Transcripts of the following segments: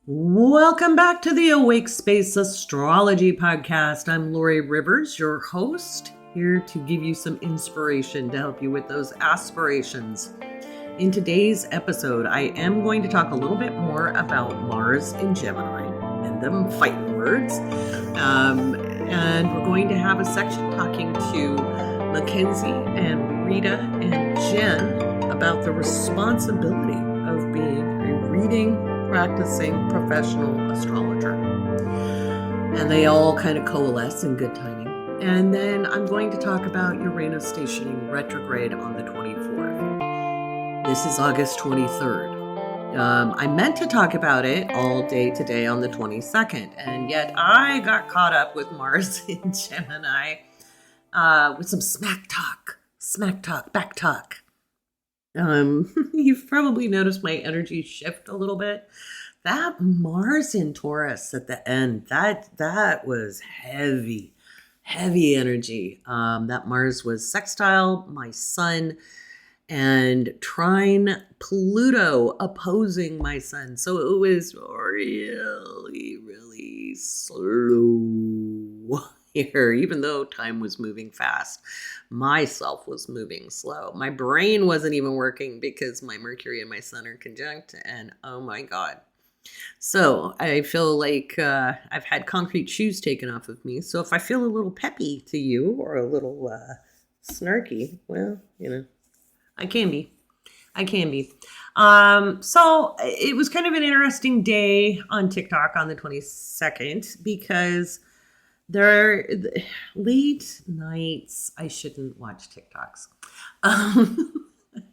Welcome back to the Awake Space Astrology Podcast. I'm Laurie Rivers, your host, here to give you some inspiration to help you with those aspirations. In today's episode, I am going to talk a little bit more about Mars in Gemini and them fighting words. And we're going to have a section talking to Mackenzie and Rita and Jen about the responsibility of being a reading practicing professional astrologer. And they all kind of coalesce in good timing. And then I'm going to talk about Uranus stationing retrograde on the 24th. This is August 23rd. I meant to talk about it all day today on the 22nd, and yet I got caught up with Mars in Gemini with some smack talk, back talk. You've probably noticed my energy shift a little bit. That Mars in Taurus at the end, that was heavy energy. That Mars was sextile my sun and trine Pluto opposing my sun. So it was really slow here, even though time was moving fast. Myself was moving slow. My brain wasn't even working because my Mercury and my sun are conjunct, and oh my God. So I feel like I've had concrete shoes taken off of me. So if I feel a little peppy to you or a little snarky, well, I can be. So it was kind of an interesting day on TikTok on the 22nd because there late nights I shouldn't watch TikToks.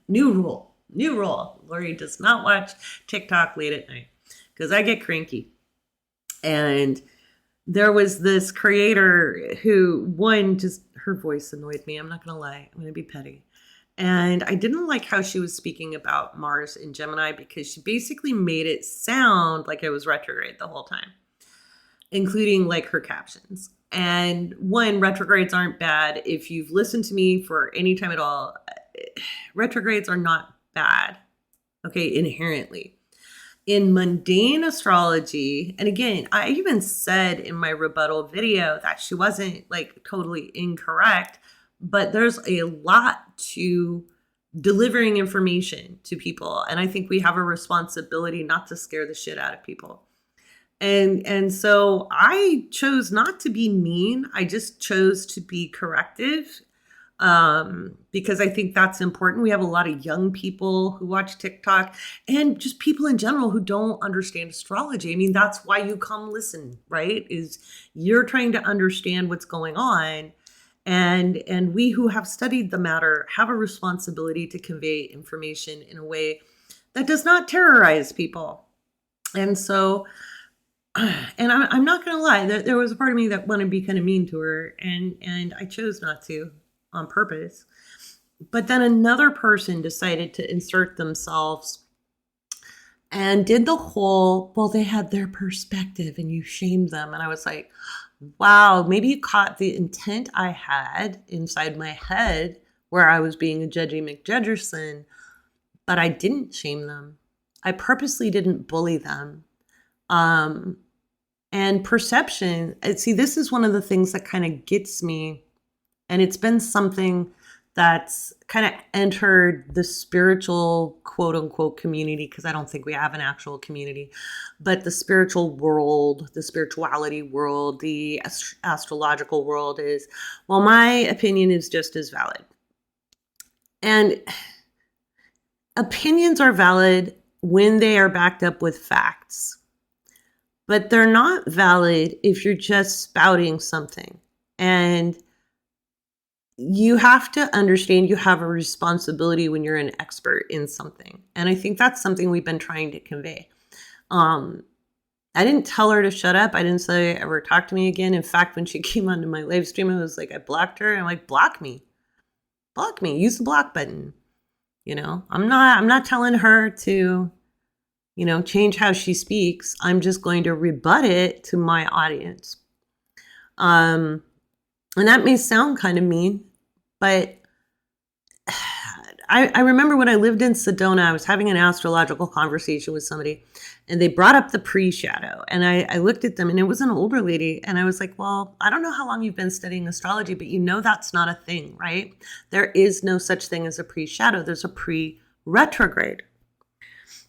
New rule. Laurie does not watch TikTok late at night because I get cranky. And there was this creator who, just her voice annoyed me. I'm not going to lie. I'm going to be petty. And I didn't like how she was speaking about Mars in Gemini because she basically made it sound like it was retrograde the whole time, including like her captions. And retrogrades aren't bad. If you've listened to me for any time at all, retrogrades are not bad, okay, inherently. In mundane astrology, and again, I even said in my rebuttal video that she wasn't like totally incorrect, but there's a lot to delivering information to people. And I think we have a responsibility not to scare the shit out of people. And so I chose not to be mean. I just chose to be corrective because I think that's important. We have a lot of young people who watch TikTok and just people in general who don't understand astrology. I mean, that's why you come listen, right? Is you're trying to understand what's going on. And we who have studied the matter have a responsibility to convey information in a way that does not terrorize people. And so, and I'm not going to lie, there was a part of me that wanted to be kind of mean to her, and I chose not to on purpose. But then another person decided to insert themselves and did the whole, well, they had their perspective and you shamed them. And I was like, wow, maybe you caught the intent I had inside my head where I was being a judgy McJudgerson, but I didn't shame them. I purposely didn't bully them. And perception, see, this is one of the things that kind of gets me. And it's been something that's kind of entered the spiritual quote unquote community, because I don't think we have an actual community, but the spiritual world, the spirituality world, the astrological world is, well, my opinion is just as valid. And opinions are valid when they are backed up with facts, but they're not valid if you're just spouting something. And you have to understand you have a responsibility when you're an expert in something. And I think that's something we've been trying to convey. I didn't tell her to shut up. I didn't say ever talk to me again. In fact, when she came onto my live stream, I was like, I blocked her. I'm like, block me, use the block button. I'm not telling her to, change how she speaks. I'm just going to rebut it to my audience. And that may sound kind of mean, but I remember when I lived in Sedona, I was having an astrological conversation with somebody, and they brought up the pre-shadow. And I looked at them, and it was an older lady. And I was like, well, I don't know how long you've been studying astrology, but you know that's not a thing, right? There is no such thing as a pre-shadow. There's a pre-retrograde.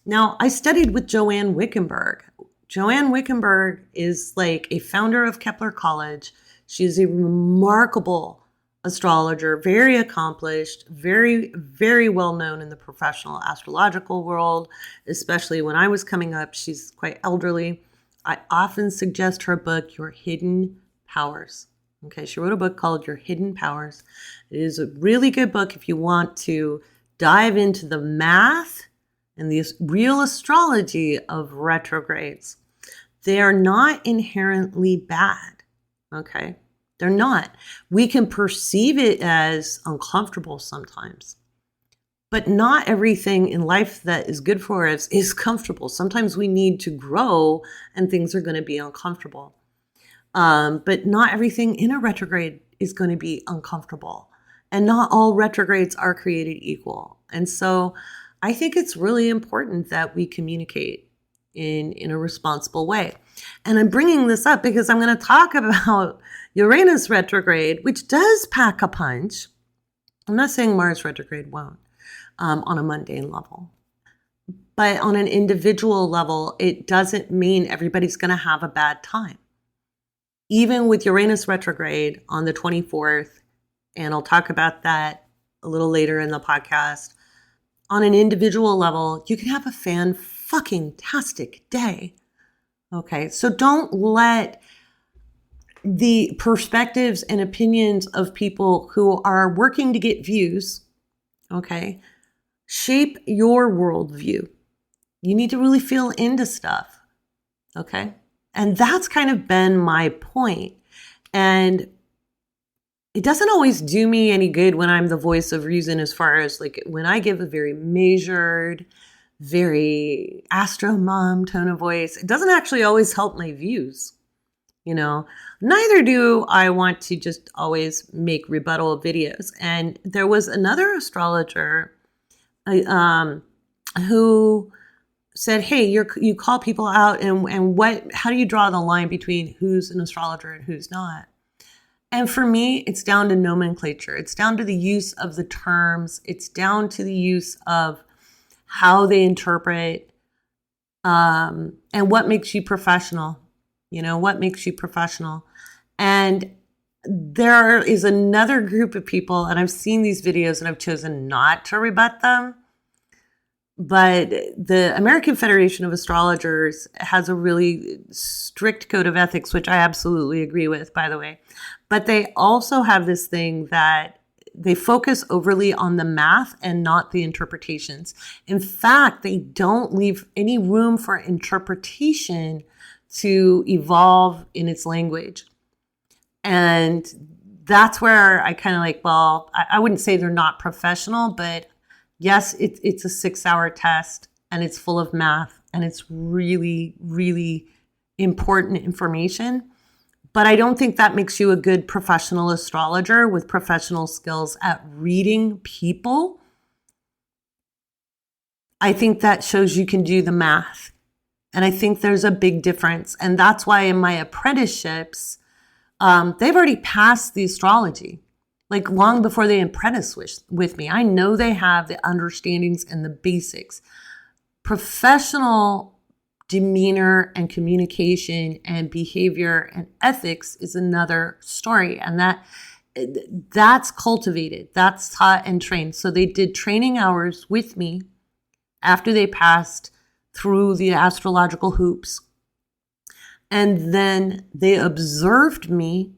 Now, I studied with Joanne Wickenburg. Joanne Wickenburg is like a founder of Kepler College. She's a remarkable astrologer, very accomplished, very, very well known in the professional astrological world, especially when I was coming up. She's quite elderly. I often suggest her book, Your Hidden Powers. Okay, she wrote a book called Your Hidden Powers. It is a really good book if you want to dive into the math and the real astrology of retrogrades. They are not inherently bad, okay? They're not. We can perceive it as uncomfortable sometimes, but not everything in life that is good for us is comfortable. Sometimes we need to grow and things are going to be uncomfortable. But not everything in a retrograde is going to be uncomfortable, and not all retrogrades are created equal. And so I think it's really important that we communicate in a responsible way. And I'm bringing this up because I'm going to talk about Uranus retrograde, which does pack a punch. I'm not saying Mars retrograde won't on a mundane level. But on an individual level, it doesn't mean everybody's going to have a bad time. Even with Uranus retrograde on the 24th, and I'll talk about that a little later in the podcast, on an individual level, you can have a fan-fucking-tastic day. Okay, so don't let the perspectives and opinions of people who are working to get views, okay, shape your worldview. You need to really feel into stuff, okay? And that's kind of been my point. And it doesn't always do me any good when I'm the voice of reason, as far as like when I give a very measured, very Astro mom tone of voice. It doesn't actually always help my views. You know, neither do I want to just always make rebuttal videos. And there was another astrologer who said, hey, you call people out, and how do you draw the line between who's an astrologer and who's not? And for me, it's down to nomenclature. It's down to the use of the terms. It's down to the use of how they interpret, and what makes you professional. You know, what makes you professional? And there is another group of people, and I've seen these videos and I've chosen not to rebut them. But the American Federation of Astrologers has a really strict code of ethics, which I absolutely agree with, by the way. But they also have this thing that they focus overly on the math and not the interpretations. In fact, they don't leave any room for interpretation to evolve in its language. And that's where I kind of like, well, I wouldn't say they're not professional, but yes, it's a 6-hour test and it's full of math and it's really, really important information. But I don't think that makes you a good professional astrologer with professional skills at reading people. I think that shows you can do the math. And I think there's a big difference. And that's why in my apprenticeships, they've already passed the astrology, like long before they apprentice with me. I know they have the understandings and the basics. Professional demeanor and communication and behavior and ethics is another story. And that's cultivated, that's taught and trained. So they did training hours with me after they passed through the astrological hoops. And then they observed me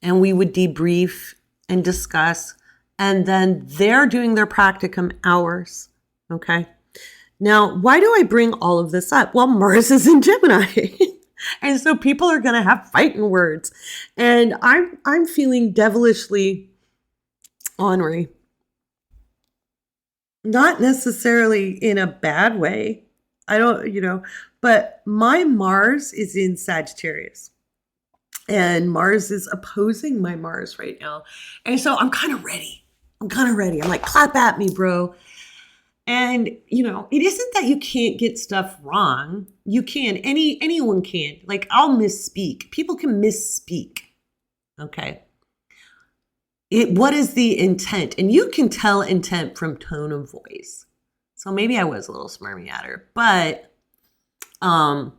and we would debrief and discuss. And then they're doing their practicum hours. Okay. Now, why do I bring all of this up? Well, Mars is in Gemini. And so people are going to have fighting words. And I'm feeling devilishly ornery. Not necessarily in a bad way. I don't, but my Mars is in Sagittarius. And Mars is opposing my Mars right now. And so I'm kind of ready. I'm kind of ready. I'm like, clap at me, bro. And, it isn't that you can't get stuff wrong. You can. Anyone can. Like, I'll misspeak. People can misspeak. Okay. What is the intent? And you can tell intent from tone of voice. So maybe I was a little smarmy at her, but I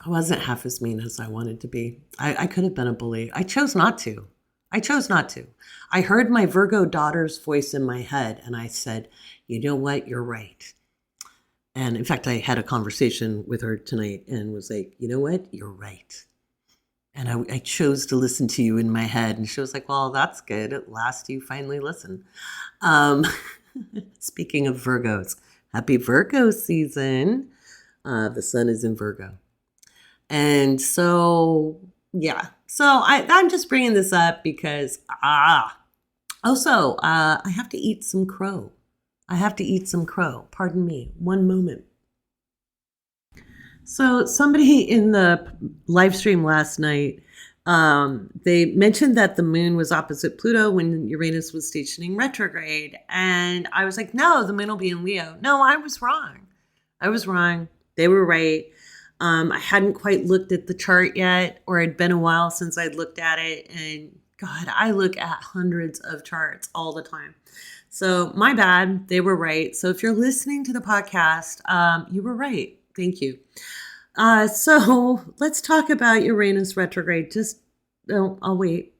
wasn't half as mean as I wanted to be. I could have been a bully. I chose not to. I heard my Virgo daughter's voice in my head, and I said, you know what? You're right. And in fact, I had a conversation with her tonight and was like, you know what? You're right. And I chose to listen to you in my head. And she was like, well, that's good. At last you finally listen. Speaking of Virgos, happy Virgo season. The sun is in Virgo. And so, yeah. So I'm just bringing this up because, also, I have to eat some crow. Pardon me. One moment. So somebody in the live stream last night, they mentioned that the moon was opposite Pluto when Uranus was stationing retrograde. And I was like, no, the moon will be in Leo. No, I was wrong. They were right. I hadn't quite looked at the chart yet, or it'd been a while since I'd looked at it. And God, I look at hundreds of charts all the time. So my bad. They were right. So if you're listening to the podcast, you were right. Thank you. So let's talk about Uranus retrograde. I'll wait.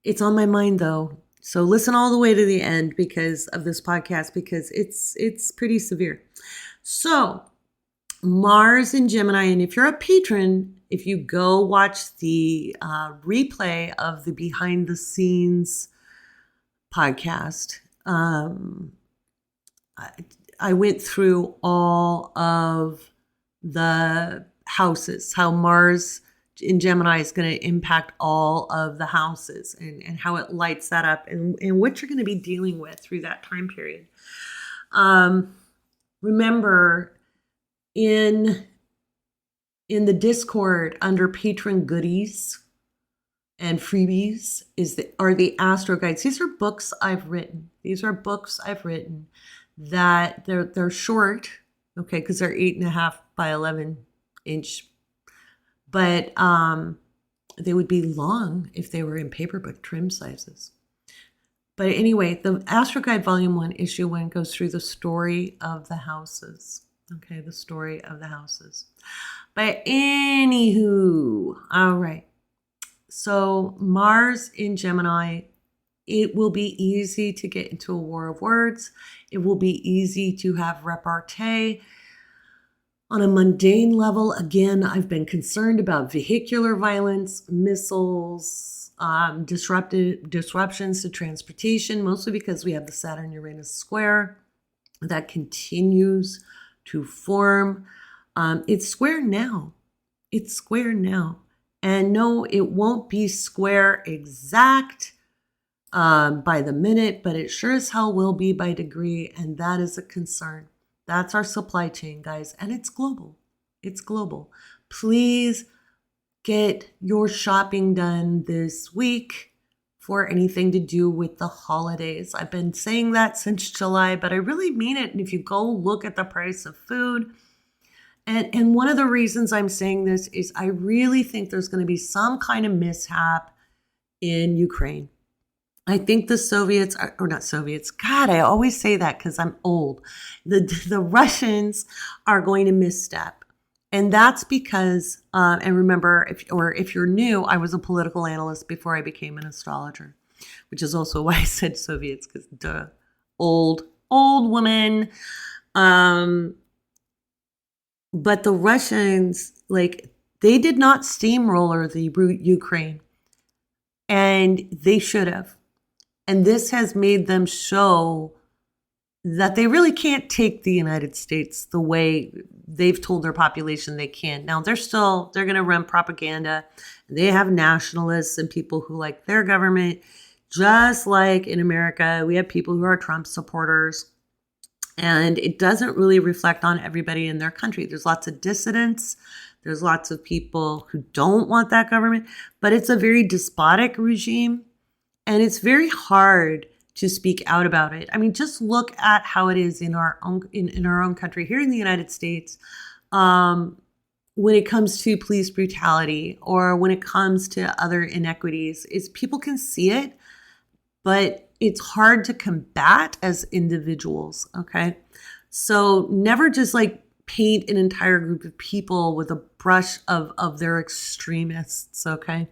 It's on my mind though. So listen all the way to the end because of this podcast, because it's pretty severe. So Mars in Gemini, and if you're a patron, if you go watch the replay of the behind the scenes podcast, I went through all of the houses, how Mars in Gemini is going to impact all of the houses and how it lights that up and what you're going to be dealing with through that time period. Remember, in the Discord under patron goodies and freebies are the Astro guides. These are books I've written. That they're short, okay, because they're 8.5 by 11 inch, but they would be long if they were in paperback trim sizes. But anyway, the Astro Guide Volume 1, Issue 1 goes through the story of the houses. Okay, the story of the houses. But anywho, all right. So Mars in Gemini, it will be easy to get into a war of words. It will be easy to have repartee. On a mundane level, again, I've been concerned about vehicular violence, missiles, disruptions to transportation, mostly because we have the Saturn-Uranus square that continues to form. It's square now. And no, it won't be square exact by the minute, but it sure as hell will be by degree, and that is a concern. That's our supply chain, guys, and it's global. Please get your shopping done this week for anything to do with the holidays. I've been saying that since July, but I really mean it. And if you go look at the price of food, and one of the reasons I'm saying this is I really think there's going to be some kind of mishap in Ukraine. I think the Soviets, or not Soviets, God, I always say that because I'm old. The Russians are going to misstep. And that's because, and remember, if you're new, I was a political analyst before I became an astrologer, which is also why I said Soviets, because duh, old woman. But the Russians, they did not steamroller the Ukraine, and they should have. And this has made them show that they really can't take the United States the way they've told their population they can. Now, they're going to run propaganda. They have nationalists and people who like their government. Just like in America, we have people who are Trump supporters. And it doesn't really reflect on everybody in their country. There's lots of dissidents. There's lots of people who don't want that government. But it's a very despotic regime. And it's very hard to speak out about it. I mean, just look at how it is in our own in our own country here in the United States. When it comes to police brutality or when it comes to other inequities, is people can see it, but it's hard to combat as individuals. Okay. So never just like paint an entire group of people with a brush of their extremists. Okay.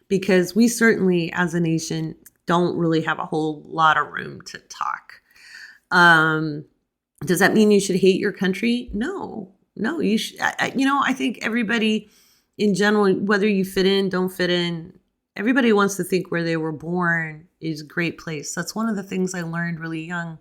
Because we certainly as a nation don't really have a whole lot of room to talk. Does that mean you should hate your country? No, you should. I think everybody in general, whether you fit in, don't fit in, everybody wants to think where they were born is a great place. That's one of the things I learned really young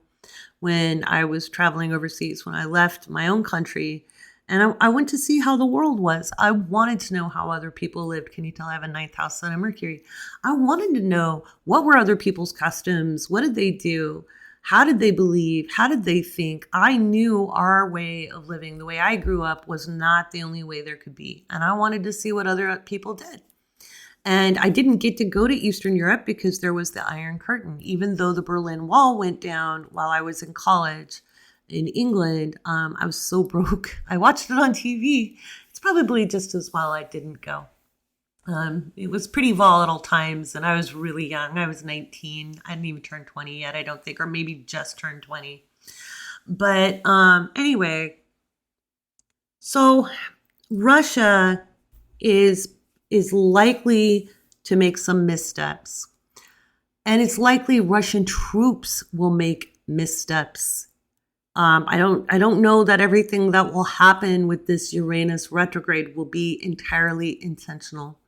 when I was traveling overseas, when I left my own country and I went to see how the world was. I wanted to know how other people lived. Can you tell I have a ninth house sign of Mercury? I wanted to know what were other people's customs? What did they do? How did they believe? How did they think? I knew our way of living, the way I grew up, was not the only way there could be. And I wanted to see what other people did. And I didn't get to go to Eastern Europe because there was the Iron Curtain. Even though the Berlin Wall went down while I was in college in England, I was so broke. I watched it on TV. It's probably just as well I didn't go. It was pretty volatile times and I was really young. I was 19. I hadn't even turned 20 yet, I don't think, or maybe just turned 20. But anyway, so Russia is likely to make some missteps. And it's likely Russian troops will make missteps. I don't know that everything that will happen with this Uranus retrograde will be entirely intentional.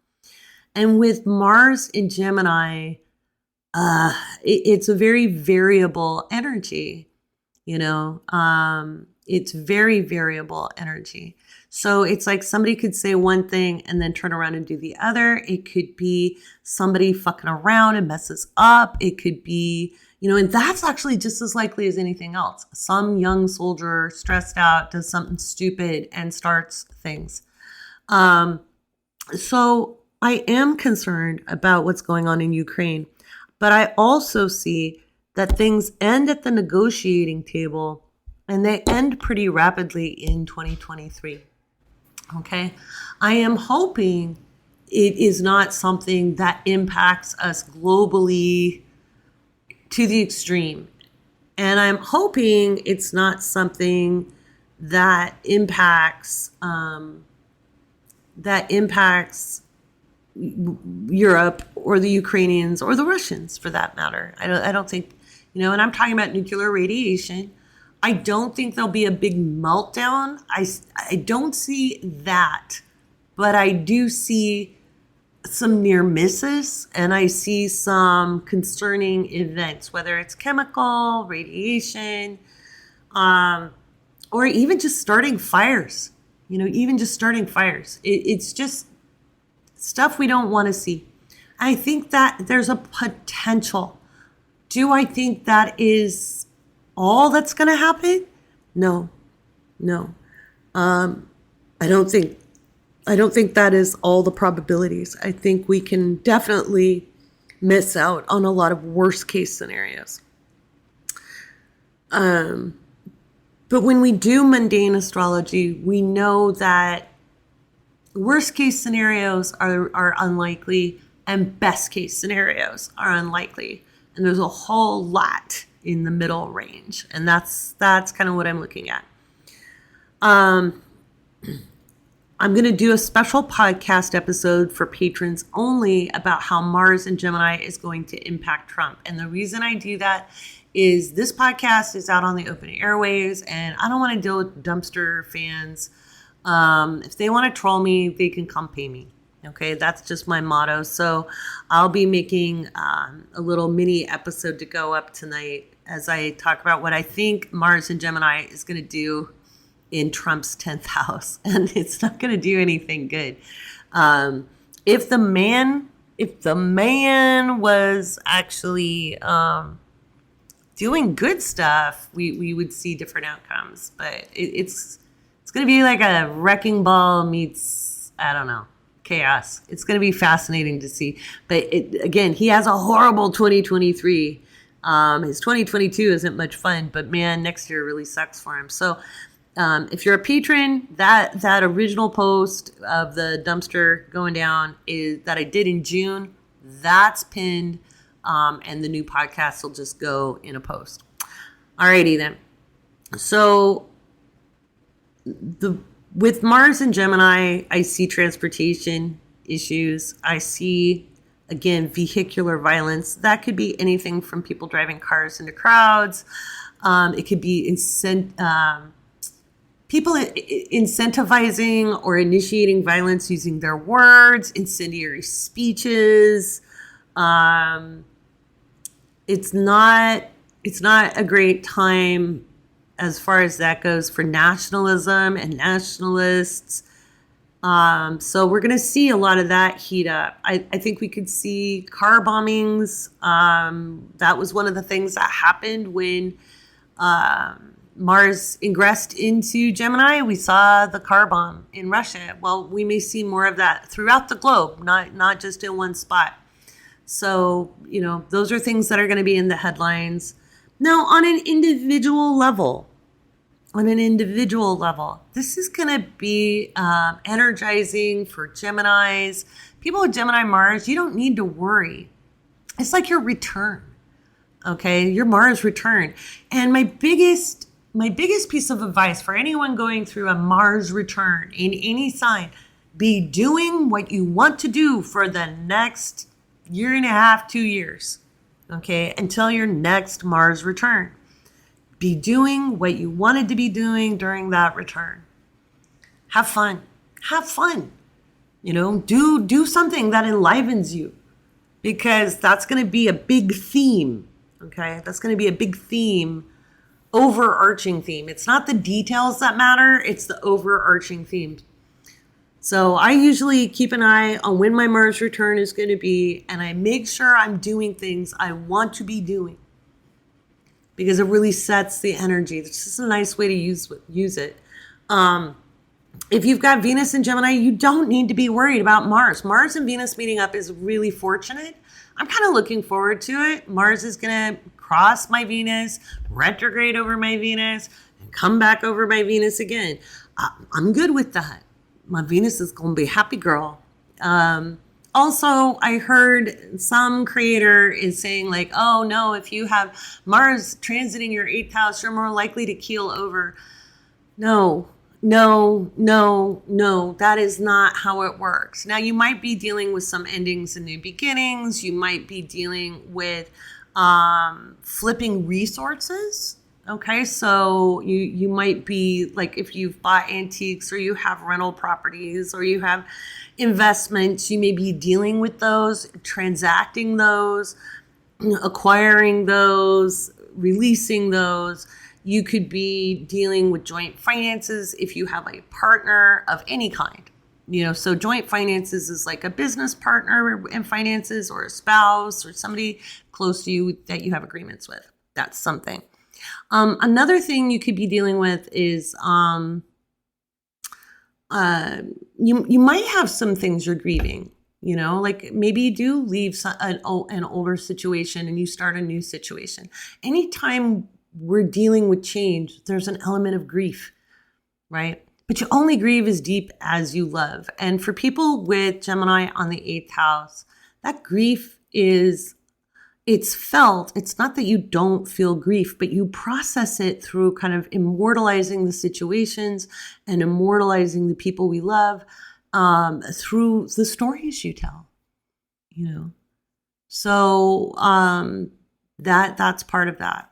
And with Mars in Gemini, it's a very variable energy, it's very variable energy. So it's like somebody could say one thing and then turn around and do the other. It could be somebody fucking around and messes up. It could be, and that's actually just as likely as anything else. Some young soldier stressed out does something stupid and starts things. So I am concerned about what's going on in Ukraine, but I also see that things end at the negotiating table and they end pretty rapidly in 2023. Okay. I am hoping it is not something that impacts us globally to the extreme. And I'm hoping it's not something that impacts Europe or the Ukrainians or the Russians for that matter. I don't think, and I'm talking about nuclear radiation. I don't think there'll be a big meltdown. I don't see that, but I do see some near misses and I see some concerning events, whether it's chemical, radiation, or even just starting fires, It's just stuff we don't want to see. I think that there's a potential. Do I think that is all that's going to happen? No. I don't think that is all the probabilities. I think we can definitely miss out on a lot of worst case scenarios. But when we do mundane astrology, we know that worst case scenarios are unlikely and best case scenarios are unlikely. And there's a whole lot in the middle range. And that's kind of what I'm looking at. I'm going to do a special podcast episode for patrons only about how Mars in Gemini is going to impact Trump. And the reason I do that is this podcast is out on the open airwaves and I don't want to deal with dumpster fans. If they want to troll me, they can come pay me. Okay, that's just my motto. So I'll be making a little mini episode to go up tonight as I talk about what I think Mars in Gemini is going to do in Trump's 10th house. And it's not going to do anything good. If the man was actually doing good stuff, we would see different outcomes. But it's going to be like a wrecking ball meets, I don't know, chaos. It's going to be fascinating to see. But again, he has a horrible 2023. His 2022 isn't much fun, but man, next year really sucks for him. So if you're a patron, that original post of the dumpster going down is that I did in June. That's pinned, and the new podcast will just go in a post. Alrighty then. So with Mars and Gemini, I see transportation issues. I see, again, vehicular violence. That could be anything from people driving cars into crowds. It could be people incentivizing or initiating violence using their words, incendiary speeches. It's not a great time as far as that goes for nationalism and nationalists. So we're going to see a lot of that heat up. I think we could see car bombings. That was one of the things that happened when Mars ingressed into Gemini. We saw the car bomb in Russia. Well, we may see more of that throughout the globe, not just in one spot. So, those are things that are going to be in the headlines. Now, on an individual level, this is going to be energizing for Geminis. People with Gemini Mars, you don't need to worry. It's like your return, okay? Your Mars return. And my biggest piece of advice for anyone going through a Mars return in any sign, be doing what you want to do for the next year and a half, 2 years, okay, until your next Mars return. Be doing what you wanted to be doing during that return. Have fun. Do something that enlivens you, because that's going to be a big theme, okay? That's going to be a big theme, overarching theme. It's not the details that matter, it's the overarching theme. So I usually keep an eye on when my Mars return is going to be, and I make sure I'm doing things I want to be doing, because it really sets the energy. It's just a nice way to use it. If you've got Venus and Gemini, you don't need to be worried about Mars. Mars and Venus meeting up is really fortunate. I'm kind of looking forward to it. Mars is going to cross my Venus, retrograde over my Venus, and come back over my Venus again. I'm good with that. My Venus is going to be a happy girl. Also, I heard some creator is saying like, oh no, if you have Mars transiting your 8th house, you're more likely to keel over. No, that is not how it works. Now, you might be dealing with some endings and new beginnings. You might be dealing with flipping resources. Okay, so you might be like, if you've bought antiques or you have rental properties or you have investments, you may be dealing with those, transacting those, acquiring those, releasing those. You could be dealing with joint finances if you have a partner of any kind. So joint finances is like a business partner in finances, or a spouse, or somebody close to you that you have agreements with. That's something. Another thing you could be dealing with is you might have some things you're grieving, like maybe you do leave an older situation and you start a new situation. Anytime we're dealing with change, there's an element of grief, right? But you only grieve as deep as you love. And for people with Gemini on the 8th house, that grief it's felt. It's not that you don't feel grief, but you process it through kind of immortalizing the situations and immortalizing the people we love through the stories you tell, So that's part of that.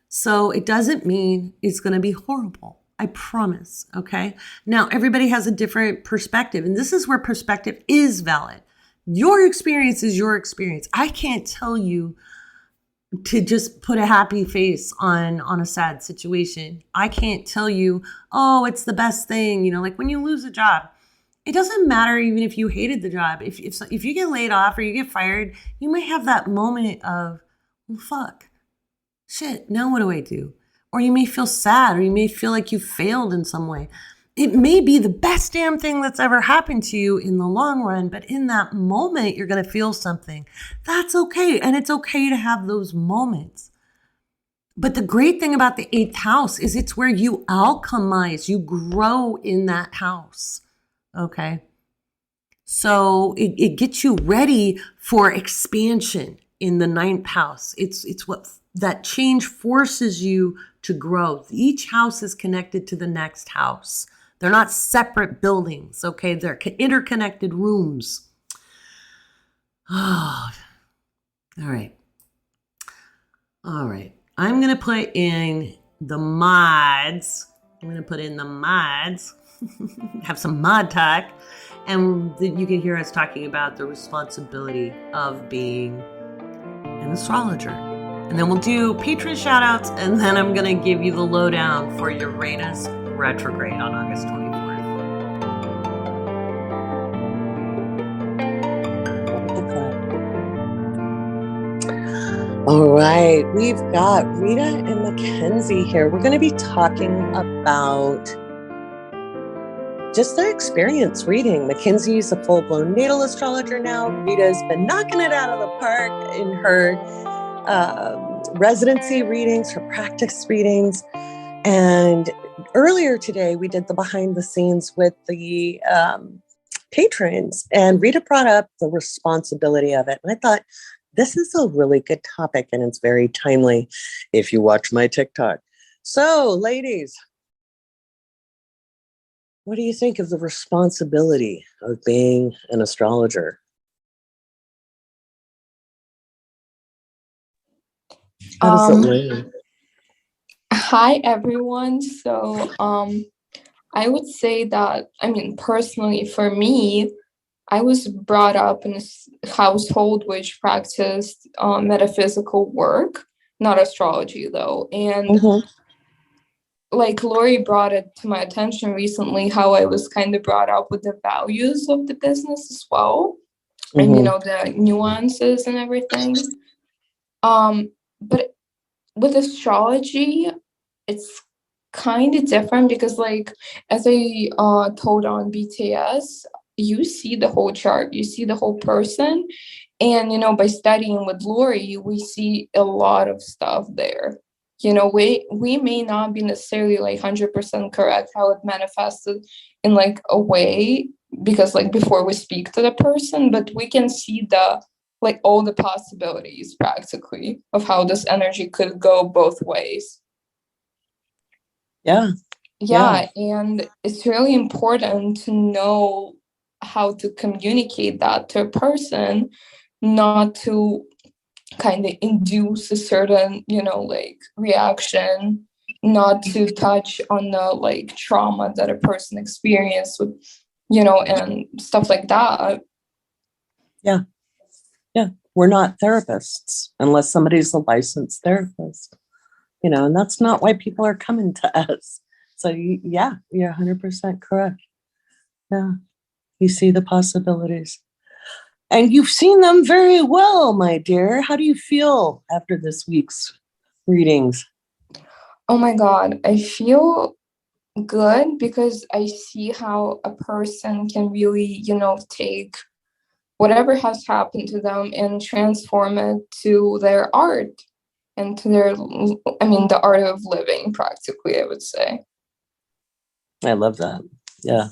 So it doesn't mean it's going to be horrible. I promise. Okay. Now, everybody has a different perspective, and this is where perspective is valid. Your experience is your experience. I can't tell you to just put a happy face on a sad situation. I can't tell you, oh, it's the best thing. Like when you lose a job, it doesn't matter even if you hated the job. If you get laid off or you get fired, you might have that moment of, well, fuck, shit, now what do I do? Or you may feel sad, or you may feel like you failed in some way. it may be the best damn thing that's ever happened to you in the long run, but in that moment, you're going to feel something. That's okay. And it's okay to have those moments. But the great thing about the 8th house is it's where you alchemize, you grow in that house. Okay. So it gets you ready for expansion in the 9th house. It's what that change forces you to grow. Each house is connected to the next house. They're not separate buildings. Okay. They're interconnected rooms. Oh, all right. All right. I'm going to put in the mods. Have some mod talk. And you can hear us talking about the responsibility of being an astrologer. And then we'll do patron shout outs. And then I'm going to give you the lowdown for Uranus retrograde on August 24th. All right, we've got Rita and Mackenzie here. We're going to be talking about just their experience reading. Mackenzie's a full-blown natal astrologer now. Rita's been knocking it out of the park in her residency readings, her practice readings. And earlier today, we did the behind the scenes with the patrons, and Rita brought up the responsibility of it. And I thought, this is a really good topic, and it's very timely if you watch my TikTok. So, ladies, what do you think of the responsibility of being an astrologer? How does it learn? Hi, everyone. So, I would say that, personally, for me, I was brought up in a household which practiced metaphysical work, not astrology though. And like Laurie brought it to my attention recently, how I was kind of brought up with the values of the business as well. And, the nuances and everything. But with astrology, it's kind of different because like, as I told on BTS, you see the whole chart, you see the whole person. And, by studying with Laurie, we see a lot of stuff there. We may not be necessarily like 100% correct how it manifested in like a way, because like before we speak to the person, but we can see all the possibilities practically of how this energy could go both ways. Yeah. And it's really important to know how to communicate that to a person, not to kind of induce a certain, reaction, not to touch on the trauma that a person experienced with, and stuff like that. Yeah. We're not therapists unless somebody's a licensed therapist, and that's not why people are coming to us. So you're 100% correct. Yeah. You see the possibilities. And you've seen them very well, my dear. How do you feel after this week's readings? Oh my God, I feel good because I see how a person can really, take whatever has happened to them and transform it to their art and to their, the art of living practically, I would say. I love that. Yeah.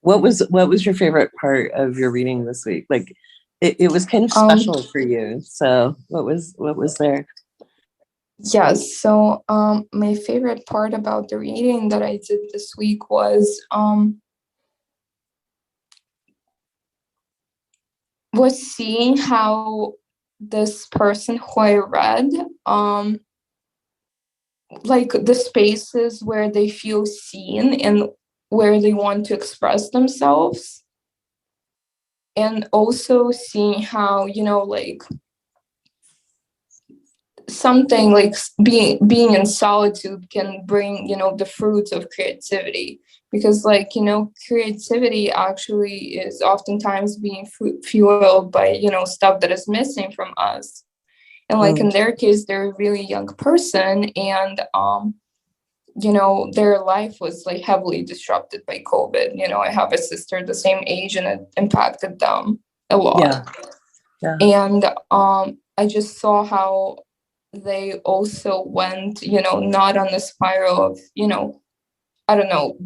What was your favorite part of your reading this week? Like it was kind of special for you. So what was there? Yes. So my favorite part about the reading that I did this week was seeing how this person who I read, like the spaces where they feel seen and where they want to express themselves, and also seeing how, something like being in solitude can bring, the fruits of creativity, because creativity actually is oftentimes being fueled by, stuff that is missing from us. And in their case, they're a really young person, and their life was like heavily disrupted by COVID. I have a sister the same age, and it impacted them a lot. Yeah. And I just saw how they also went, not on the spiral of, I don't know,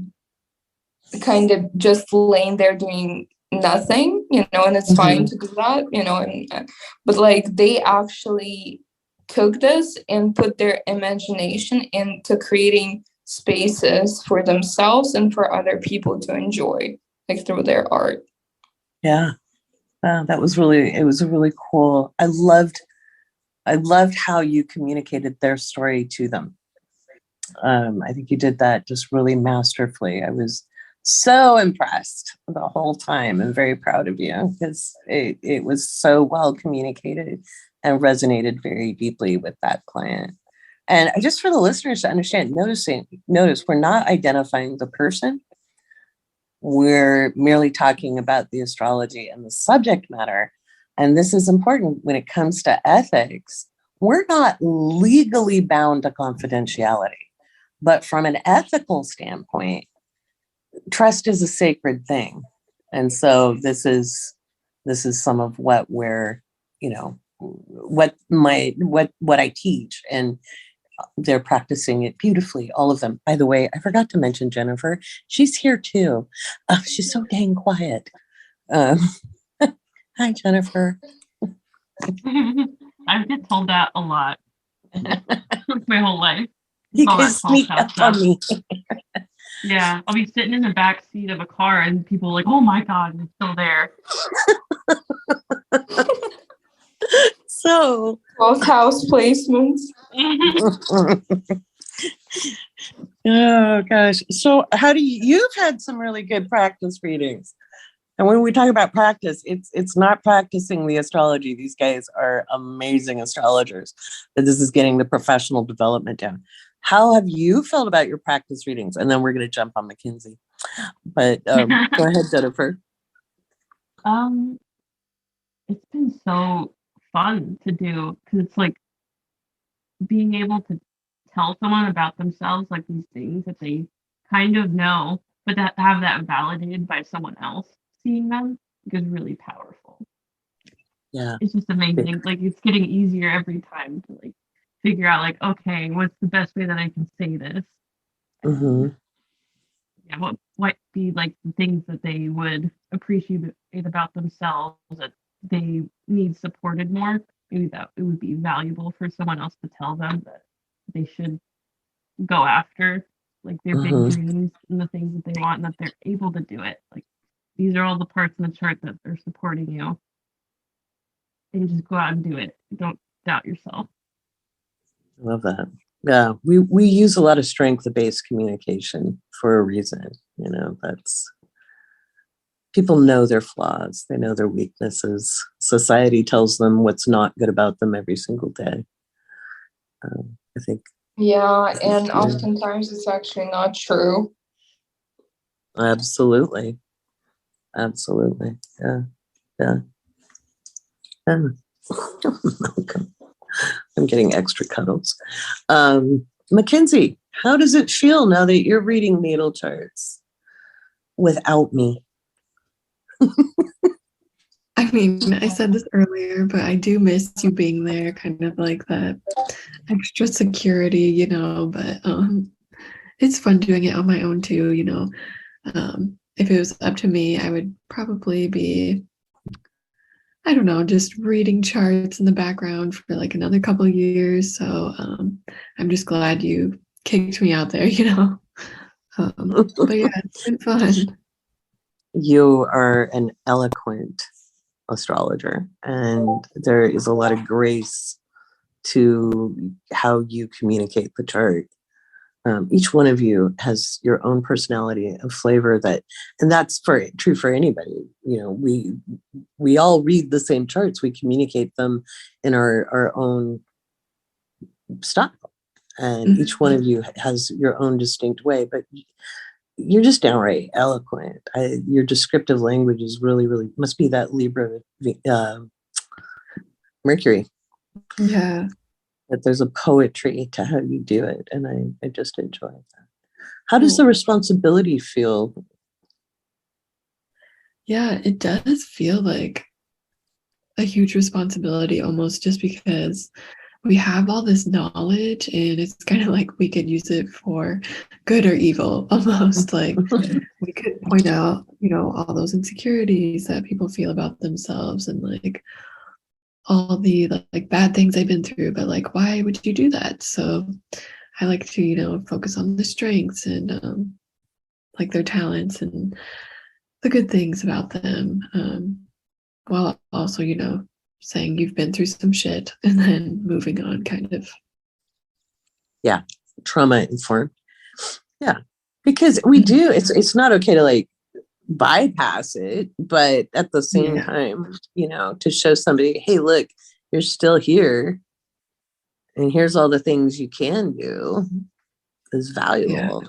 kind of just laying there doing nothing, and it's fine to do that, but like they actually took this and put their imagination into creating spaces for themselves and for other people to enjoy, like through their art. Yeah. It was really cool. I loved how you communicated their story to them. I think you did that just really masterfully. I was so impressed the whole time and very proud of you, because it was so well communicated and resonated very deeply with that client. And just for the listeners to understand, notice we're not identifying the person. We're merely talking about the astrology and the subject matter. And this is important when it comes to ethics. We're not legally bound to confidentiality, but from an ethical standpoint, trust is a sacred thing. And so this is some of what we're, what I teach, and they're practicing it beautifully, all of them. By the way, I forgot to mention Jennifer. She's here too. She's so dang quiet. Hi, Jennifer. I get told that a lot my whole life. You can sneak up on me. Yeah, I'll be sitting in the back seat of a car and people are like, oh my God, it's still there. So both house placements. Oh gosh. So how do you've had some really good practice readings. And when we talk about practice, it's not practicing the astrology. These guys are amazing astrologers, but this is getting the professional development down. How have you felt about your practice readings? And then we're going to jump on Mackenzie. But go ahead, Jennifer. It's been so fun to do, because it's like being able to tell someone about themselves, like these things that they kind of know, but that have that validated by someone else seeing them is really powerful. Yeah, it's just amazing. Like it's getting easier every time to like figure out like, okay, what's the best way that I can say this? Yeah, what be like the things that they would appreciate about themselves that they need supported more? Maybe that it would be valuable for someone else to tell them that they should go after like their big dreams and the things that they want, and that they're able to do it. Like these are all the parts in the chart that are supporting you, and just go out and do it. Don't doubt yourself. I love that. Yeah, we use a lot of strength-based communication for a reason. That's people know their flaws, they know their weaknesses. Society tells them what's not good about them every single day. I think. Yeah, and oftentimes it's actually not true. Absolutely. Yeah. I'm getting extra cuddles. Mackenzie, how does it feel now that you're reading natal charts without me? I mean, I said this earlier, but I do miss you being there, kind of like that extra security, but it's fun doing it on my own too, if it was up to me, I would probably be, I don't know, just reading charts in the background for like another couple of years. So I'm just glad you kicked me out there, but yeah, it's been fun. You are an eloquent astrologer, and there is a lot of grace to how you communicate the chart. Each one of you has your own personality and flavor and that's true for anybody. We all read the same charts. We communicate them in our own style, and each one of you has your own distinct way, but you're just downright eloquent. Your descriptive language is really, really must be that Libra Mercury. Yeah. that there's a poetry to how you do it, and I just enjoy that. How does the responsibility feel? Yeah, it does feel like a huge responsibility almost, just because we have all this knowledge and it's kind of like we could use it for good or evil almost. Like we could point out, all those insecurities that people feel about themselves and like all the like bad things they've been through, but like, why would you do that? So I like to, focus on the strengths and like their talents and the good things about them, while also, saying you've been through some shit and then moving on, kind of. Yeah, trauma informed. Yeah, because we do. It's not okay to like bypass it, but at the same time, to show somebody, hey, look, you're still here, and here's all the things you can do is valuable.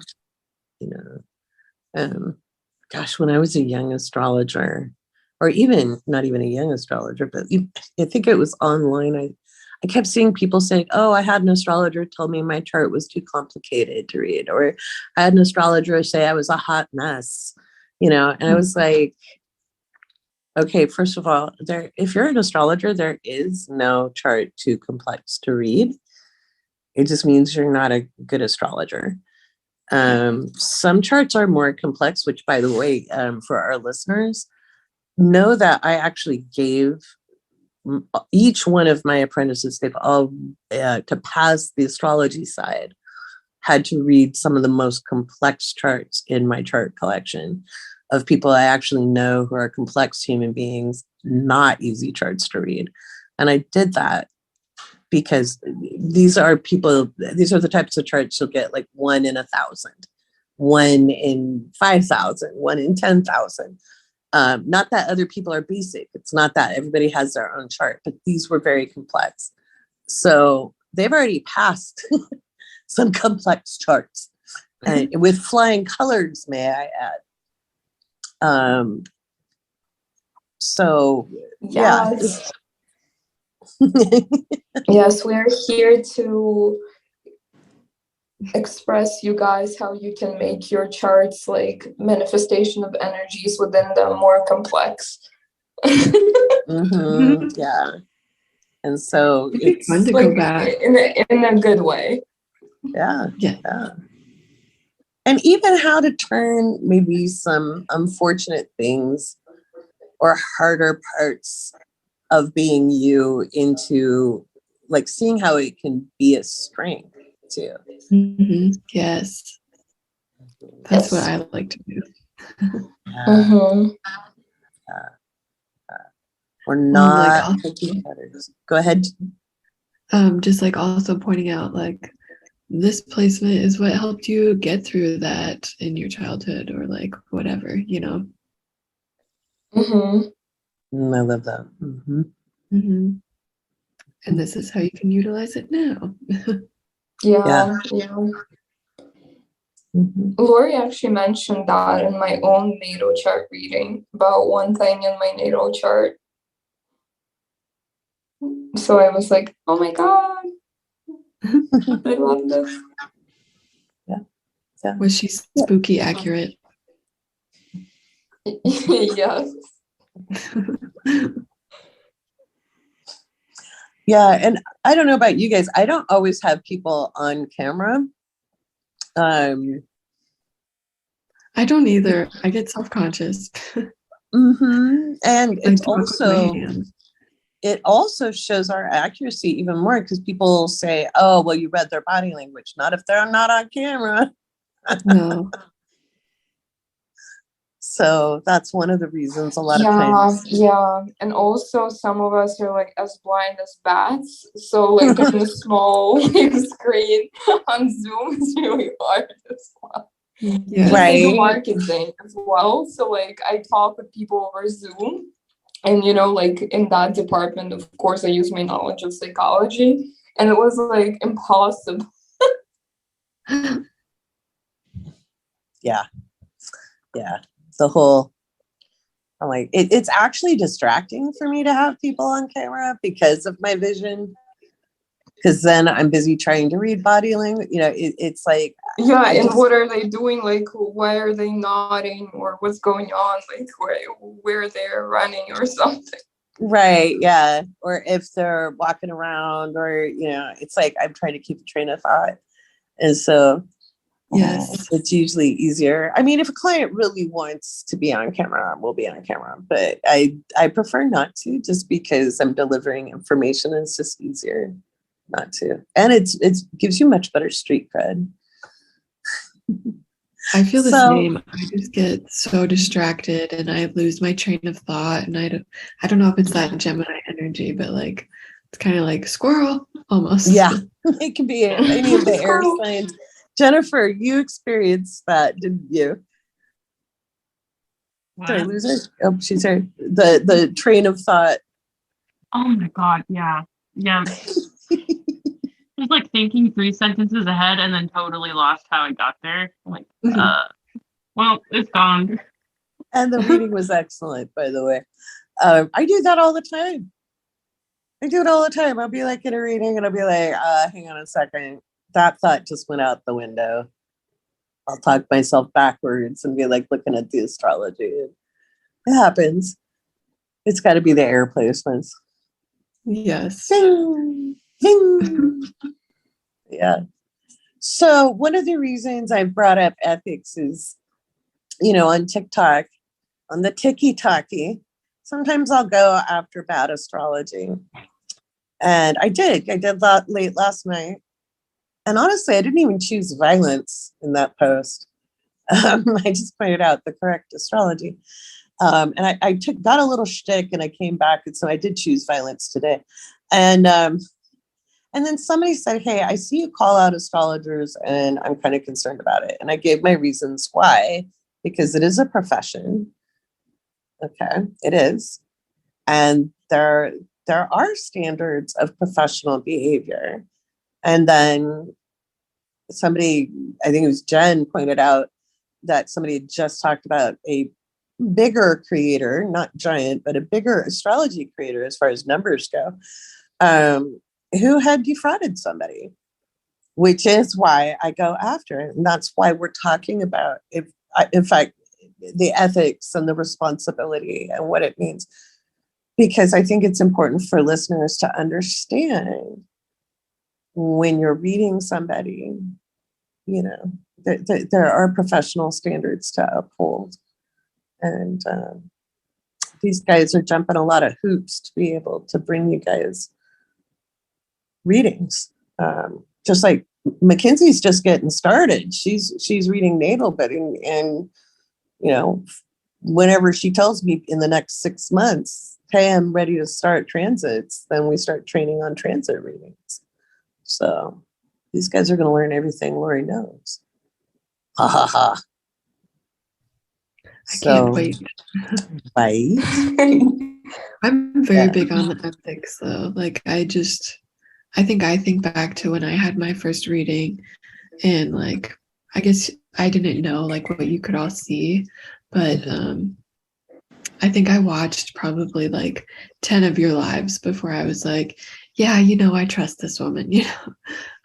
Gosh, when I was a young astrologer, or even not even a young astrologer, but I think it was online, I kept seeing people saying, oh, I had an astrologer tell me my chart was too complicated to read, or I had an astrologer say I was a hot mess, and I was like, okay, first of all, if you're an astrologer, there is no chart too complex to read. It just means you're not a good astrologer. Some charts are more complex, which, by the way, for our listeners, know that I actually gave each one of my apprentices, they've all, to pass the astrology side, had to read some of the most complex charts in my chart collection of people I actually know who are complex human beings, not easy charts to read. And I did that because these are the types of charts you'll get like 1 in 1,000, 1 in 5,000, 1 in 10,000. Not that other people are basic. It's not that everybody has their own chart, but these were very complex. So they've already passed some complex charts, and with flying colors, may I add. So yeah. Yes, we're here to express you guys how you can make your charts like manifestation of energies within them more complex. Yeah. And so it's fun to like go back in a good way. Yeah. And even how to turn maybe some unfortunate things or harder parts of being you into like seeing how it can be a strength too. Yes, that's what I like to do. Or not go ahead. Just like also pointing out like this placement is what helped you get through that in your childhood or like whatever, I love that. And this is how you can utilize it now. Yeah. Laurie actually mentioned that in my own natal chart reading about one thing in my natal chart. So I was like, oh my God, I love this. Yeah. Was she spooky accurate? Yes. Yeah, and I don't know about you guys. I don't always have people on camera. I don't either. I get self-conscious. And it also shows our accuracy even more because people say, oh, well, you read their body language. Not if they're not on camera. No. So that's one of the reasons a lot of times. Yeah. And also some of us are like as blind as bats. So like on a small screen on Zoom is really hard as well. Yeah. Right. Like marketing as well. So like I talk with people over Zoom. And like in that department, of course, I use my knowledge of psychology. And it was like impossible. Yeah. The whole, I'm like, it's actually distracting for me to have people on camera because of my vision. because then I'm busy trying to read body language. You know, it's like, Yeah, I and just- what are they doing? Like, why are they nodding, or what's going on? Like, where they're running or something. right, yeah. Or if they're walking around, or, you know, it's like I'm trying to keep a train of thought. And so Yes. it's usually easier. I mean, if a client really wants to be on camera, we'll be on camera. But I prefer not to, just because I'm delivering information and it's just easier not to. And it gives you much better street cred. I feel the So- same. I just get so distracted and I lose my train of thought, and I don't know if it's that Gemini energy, but like it's kind of like squirrel almost. Yeah, it can be any of the air Squirrel. signs. Jennifer, you experienced that, didn't you? Did I What? lose her? Oh, she's here. The train of thought. Oh my god, yeah. Yeah. Just like thinking 3 sentences ahead and then totally lost how I got there. Like, well, it's gone. And the reading was excellent, by the way. I do that all the time. I do it all the time. I'll be like in a reading and I'll be like, hang on a second. That thought just went out the window. I'll talk myself backwards and be like looking at the astrology. It happens. It's got to be the air placements. Yes. Ding, ding. Yeah. So one of the reasons I brought up ethics is, you know, on TikTok, on the tiki-taki, sometimes I'll go after bad astrology. And I did that late last night. And honestly, I didn't even choose violence in that post. I just pointed out the correct astrology. And I got a little shtick and I came back. And so I did choose violence today. And then somebody said, hey, I see you call out astrologers and I'm kind of concerned about it. And I gave my reasons why, because it is a profession. Okay, it is. And there are standards of professional behavior. And then somebody, I think it was Jen, pointed out that somebody had just talked about a bigger creator, not giant, but a bigger astrology creator as far as numbers go, who had defrauded somebody, which is why I go after it. And that's why we're talking about, in fact, the ethics and the responsibility and what it means. Because I think it's important for listeners to understand when you're reading somebody, you know, there are professional standards to uphold. And these guys are jumping a lot of hoops to be able to bring you guys readings. Just like Mackenzie's just getting started. She's reading natal, but and you know, whenever she tells me in the next 6 months, hey, I'm ready to start transits, then we start training on transit readings. So these guys are going to learn everything Laurie knows. Ha ha ha. I can't wait. Right. I'm very Yeah. big on the ethics though. Like I think back to when I had my first reading, and like I guess I didn't know like what you could all see, but I think I watched probably like 10 of your lives before I was like, yeah, you know, I trust this woman, you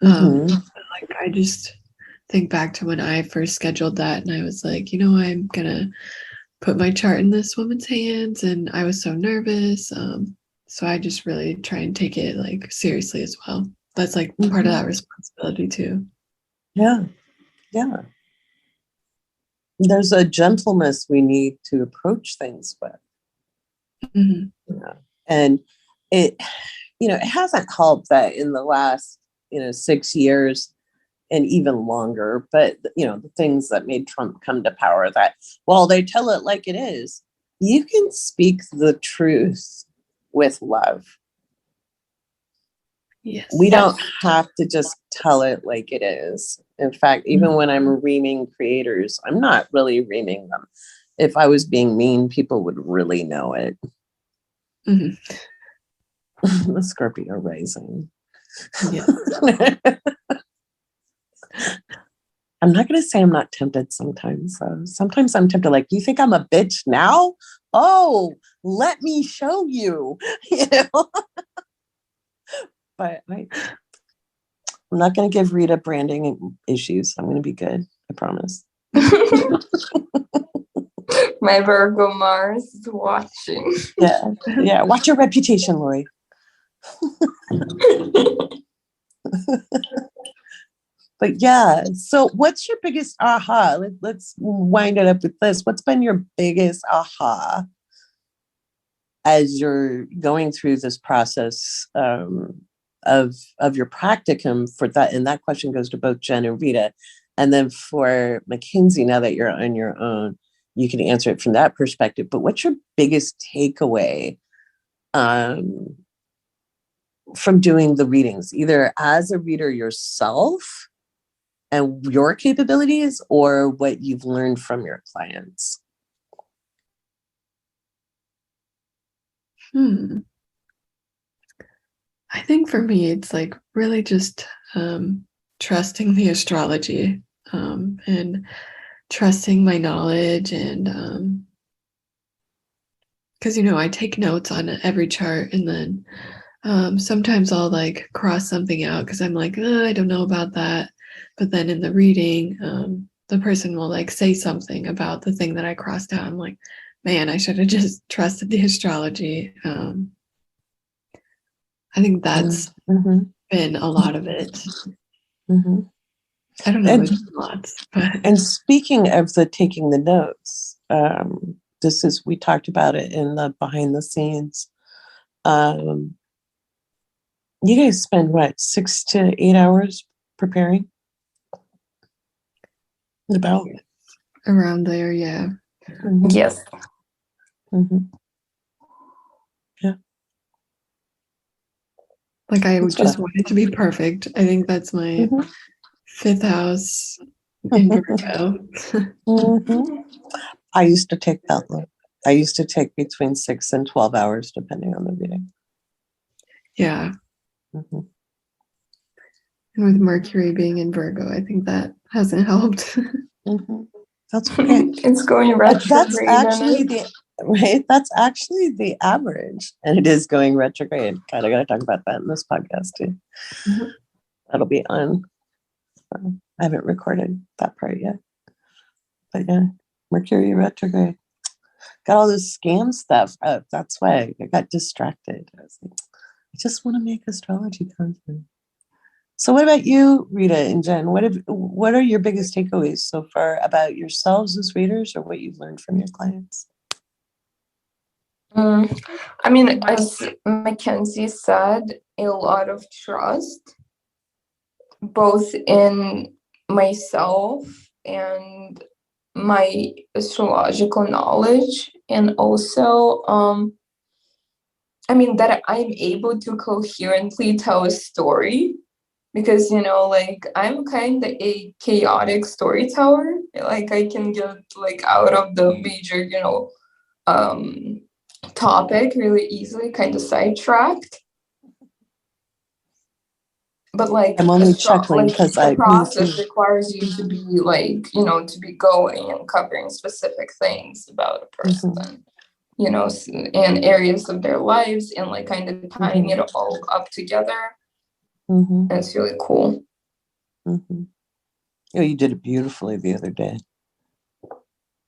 know. Like I just think back to when I first scheduled that and I was like, you know, I'm gonna put my chart in this woman's hands, and I was so nervous. So I just really try and take it like seriously as well. That's like part of that responsibility too. Yeah. Yeah. There's a gentleness we need to approach things with. Mhm. Yeah. And it, you know, it hasn't helped that in the last, 6 years and even longer, but, the things that made Trump come to power, that while they tell it like it is, you can speak the truth with love. Yes. We don't have to just tell it like it is. In fact, even when I'm reaming creators, I'm not really reaming them. If I was being mean, people would really know it. Mhm. The Scorpio rising. Yeah. I'm not going to say I'm not tempted sometimes. Sometimes I'm tempted, like, you think I'm a bitch now? Oh, let me show you. But I'm not going to give Rita branding issues. I'm going to be good. I promise. My Virgo Mars is watching. Yeah. Watch your reputation, Laurie. But yeah, so what's your biggest aha? Let's wind it up with this. What's been your biggest aha as you're going through this process of your practicum for that? And that question goes to both Jen and Rita. And then for Mackenzie, now that you're on your own, you can answer it from that perspective. But what's your biggest takeaway from doing the readings, either as a reader yourself and your capabilities, or what you've learned from your clients? I think for me, it's like really just trusting the astrology and trusting my knowledge, and because I take notes on every chart, and then sometimes I'll like cross something out because I'm like, I don't know about that. But then in the reading, the person will like say something about the thing that I crossed out. I'm like, man, I should have just trusted the astrology. I think that's been a lot of it. I don't know, there's lots. And speaking of the taking the notes, we talked about it in the behind the scenes. You guys spend what, 6 to 8 hours preparing? About around there, yeah. Yes. Yeah. Like I just want it to be perfect. I think that's my 5th house in Virgo. I used to take that long. I used to take between 6 and 12 hours, depending on the reading. Yeah. And with Mercury being in Virgo, I think that hasn't helped. That's okay. It's going retrograde. That's actually That's actually the average, and it is going retrograde. Kind of got to talk about that in this podcast too. That'll be on. I haven't recorded that part yet, but yeah, Mercury retrograde. Got all this scam stuff up. That's why I got distracted. I was like, I just want to make astrology content. So what about you, Rita and Jen? What are your biggest takeaways so far about yourselves as readers, or what you've learned from your clients? I mean, as Mackenzie said, a lot of trust, both in myself and my astrological knowledge, and also, I mean, that I'm able to coherently tell a story. Because, like, I'm kind of a chaotic storyteller. Like, I can get, like, out of the major, topic really easily, kind of sidetracked. But, like, I'm only chuckling because the process requires you to be, like, to be going and covering specific things about a person, and areas of their lives, and, like, kind of tying it all up together. And it's really cool. Oh, you did it beautifully the other day.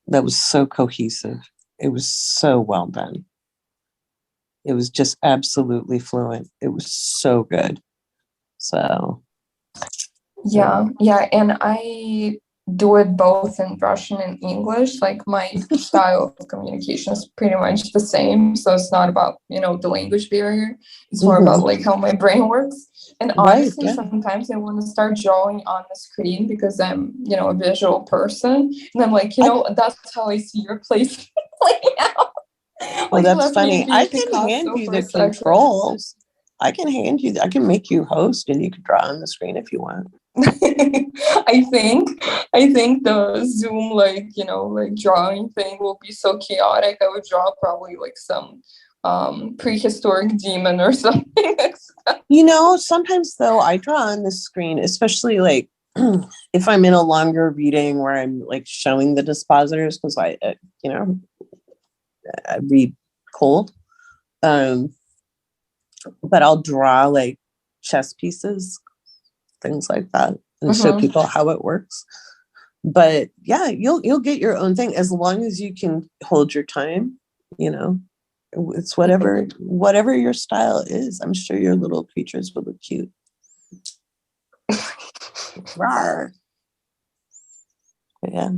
That was so cohesive. It was so well done. It was just absolutely fluent. It was so good. So. Yeah. And I do it both in Russian and English. Like, my style of communication is pretty much the same. So it's not about, the language barrier. It's more about, like, how my brain works. And honestly, sometimes I want to start drawing on the screen because I'm, a visual person. And I'm like, that's how I see your place playing out. Well, that's funny. I can hand you the controls. I can make you host, and you can draw on the screen if you want. I think the Zoom, like, drawing thing will be so chaotic. I would draw probably like some prehistoric demon or something. Sometimes though I draw on the screen, especially like if I'm in a longer reading where I'm like showing the dispositors, because I read cold, but I'll draw like chess pieces things like that, and show people how it works. But yeah, you'll get your own thing as long as you can hold your time, you know. It's whatever your style is. I'm sure your little creatures will look cute. Rawr. Yeah.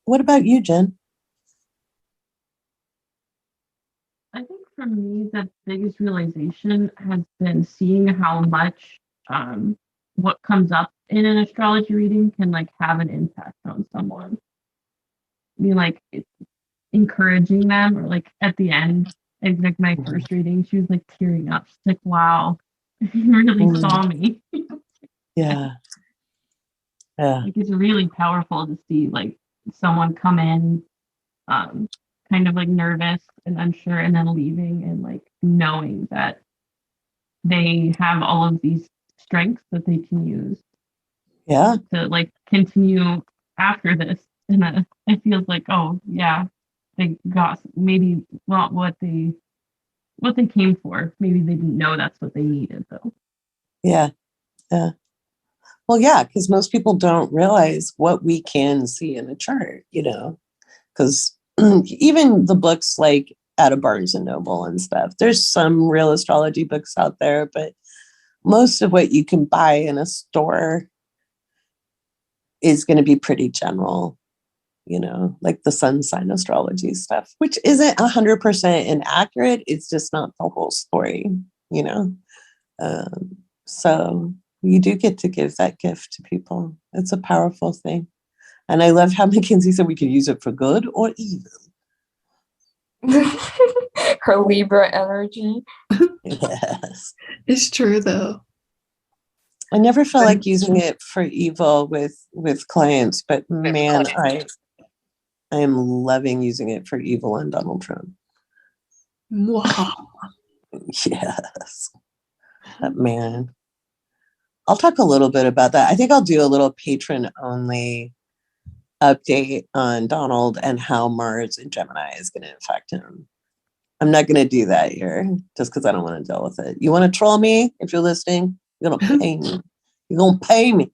What about you, Jen? I think for me, the biggest realization has been seeing how much what comes up in an astrology reading can like have an impact on someone. I mean, like encouraging them, or like at the end, like my first reading, she was like tearing up. She's like, "Wow, you really saw me." Yeah. Yeah. Like it's really powerful to see like someone come in, kind of like nervous and unsure, and then leaving and like knowing that they have all of these strengths that they can use Yeah. to like continue after this. And it feels like, oh yeah, they got maybe not what they came for. Maybe they didn't know that's what they needed though. Yeah. Yeah. Well, yeah, because most people don't realize what we can see in a chart, you know, because even the books like out of Barnes and Noble and stuff, there's some real astrology books out there, but most of what you can buy in a store is going to be pretty general, you know, like the sun sign astrology stuff, which isn't 100% inaccurate. It's just not the whole story, you know. So you do get to give that gift to people. It's a powerful thing. And I love how Mackenzie said we can use it for good or evil. Her Libra energy. Yes. It's true though. I never felt like using it for evil with clients, but man, I am loving using it for evil on Donald Trump. Wow. Yes. That man. I'll talk a little bit about that. I think I'll do a little patron only update on Donald and how Mars in Gemini is going to affect him. I'm not going to do that here just because I don't want to deal with it. You want to troll me if you're listening? You're going to pay me. You're going to pay me.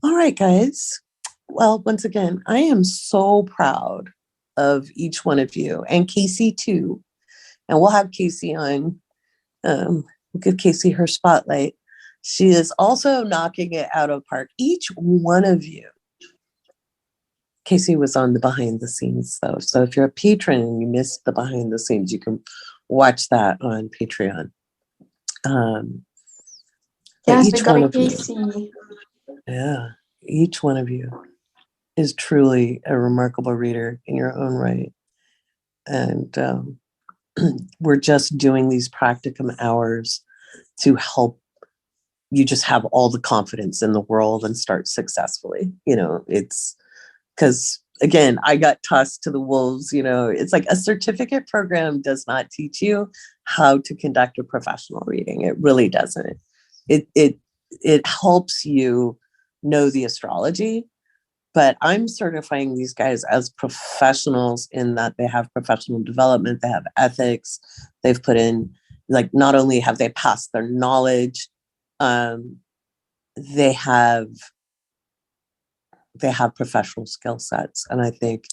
All right, guys. Well, once again, I am so proud of each one of you and Casey too. And we'll have Casey on. We'll give Casey her spotlight. She is also knocking it out of park. Each one of you. Casey was on the behind the scenes though. So if you're a patron and you missed the behind the scenes, you can watch that on Patreon. Yes, we got a Casey. Yeah, each one of you is truly a remarkable reader in your own right. And we're just doing these practicum hours to help you just have all the confidence in the world and start successfully. You know, it's because, again, I got tossed to the wolves. You know, it's like a certificate program does not teach you how to conduct a professional reading. It really doesn't. It helps you know the astrology, but I'm certifying these guys as professionals in that they have professional development, they have ethics, they've put in, like, not only have they passed their knowledge, they have professional skill sets. And I think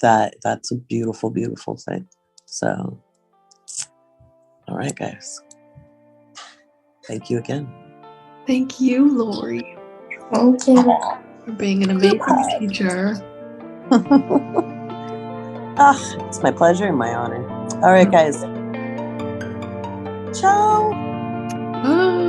that that's a beautiful, beautiful thing. So, all right, guys. Thank you again. Thank you, Laurie, Thank you. for being an amazing teacher. It's my pleasure and my honor. All right, guys. Ciao. Bye.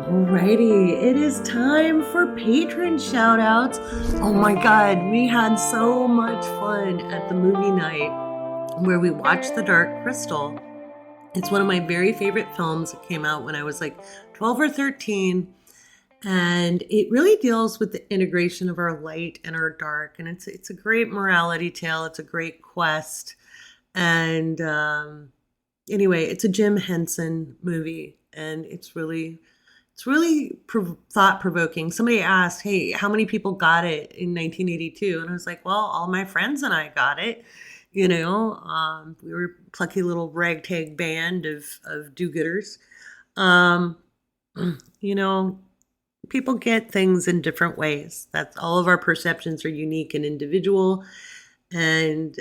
Alrighty, it is time for patron shout outs. Oh my God, we had so much fun at the movie night where we watched The Dark Crystal. It's one of my very favorite films. It came out when I was like 12 or 13. And it really deals with the integration of our light and our dark. And it's a great morality tale. It's a great quest. And Anyway, it's a Jim Henson movie, and it's really thought provoking. Somebody asked, "Hey, how many people got it in 1982?" And I was like, "Well, all my friends and I got it. You know, we were a plucky little ragtag band of do-gooders. You know, people get things in different ways. That's all of our perceptions are unique and individual, and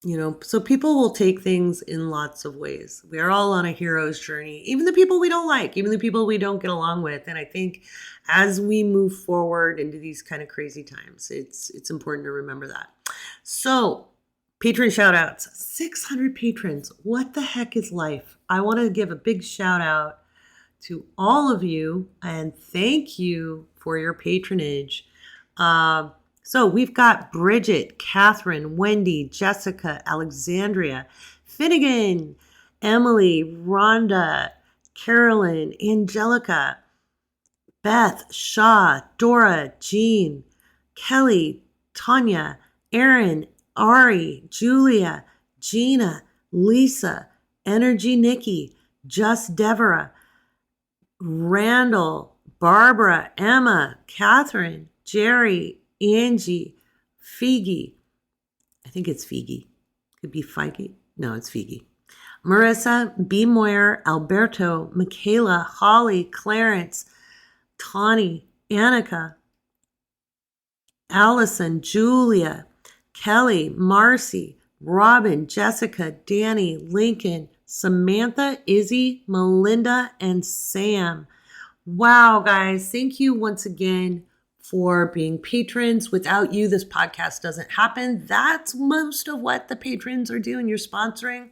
you know, so people will take things in lots of ways. We are all on a hero's journey, even the people we don't like, even the people we don't get along with. And I think as we move forward into these kind of crazy times, it's important to remember that. So, patron shout outs, 600 patrons. What the heck is life? I want to give a big shout out to all of you and thank you for your patronage. So we've got Bridget, Catherine, Wendy, Jessica, Alexandria, Finnegan, Emily, Rhonda, Carolyn, Angelica, Beth, Shaw, Dora, Jean, Kelly, Tanya, Aaron, Ari, Julia, Gina, Lisa, Energy Nikki, Just Deborah, Randall, Barbara, Emma, Catherine, Jerry, Angie, Figi. I think it's Figi. Could be Feige. No, it's Figi. Marissa, B. Moyer, Alberto, Michaela, Holly, Clarence, Tawny, Annika, Allison, Julia, Kelly, Marcy, Robin, Jessica, Danny, Lincoln, Samantha, Izzy, Melinda, and Sam. Wow, guys. Thank you once again for being patrons. Without you, this podcast doesn't happen. That's most of what the patrons are doing. You're sponsoring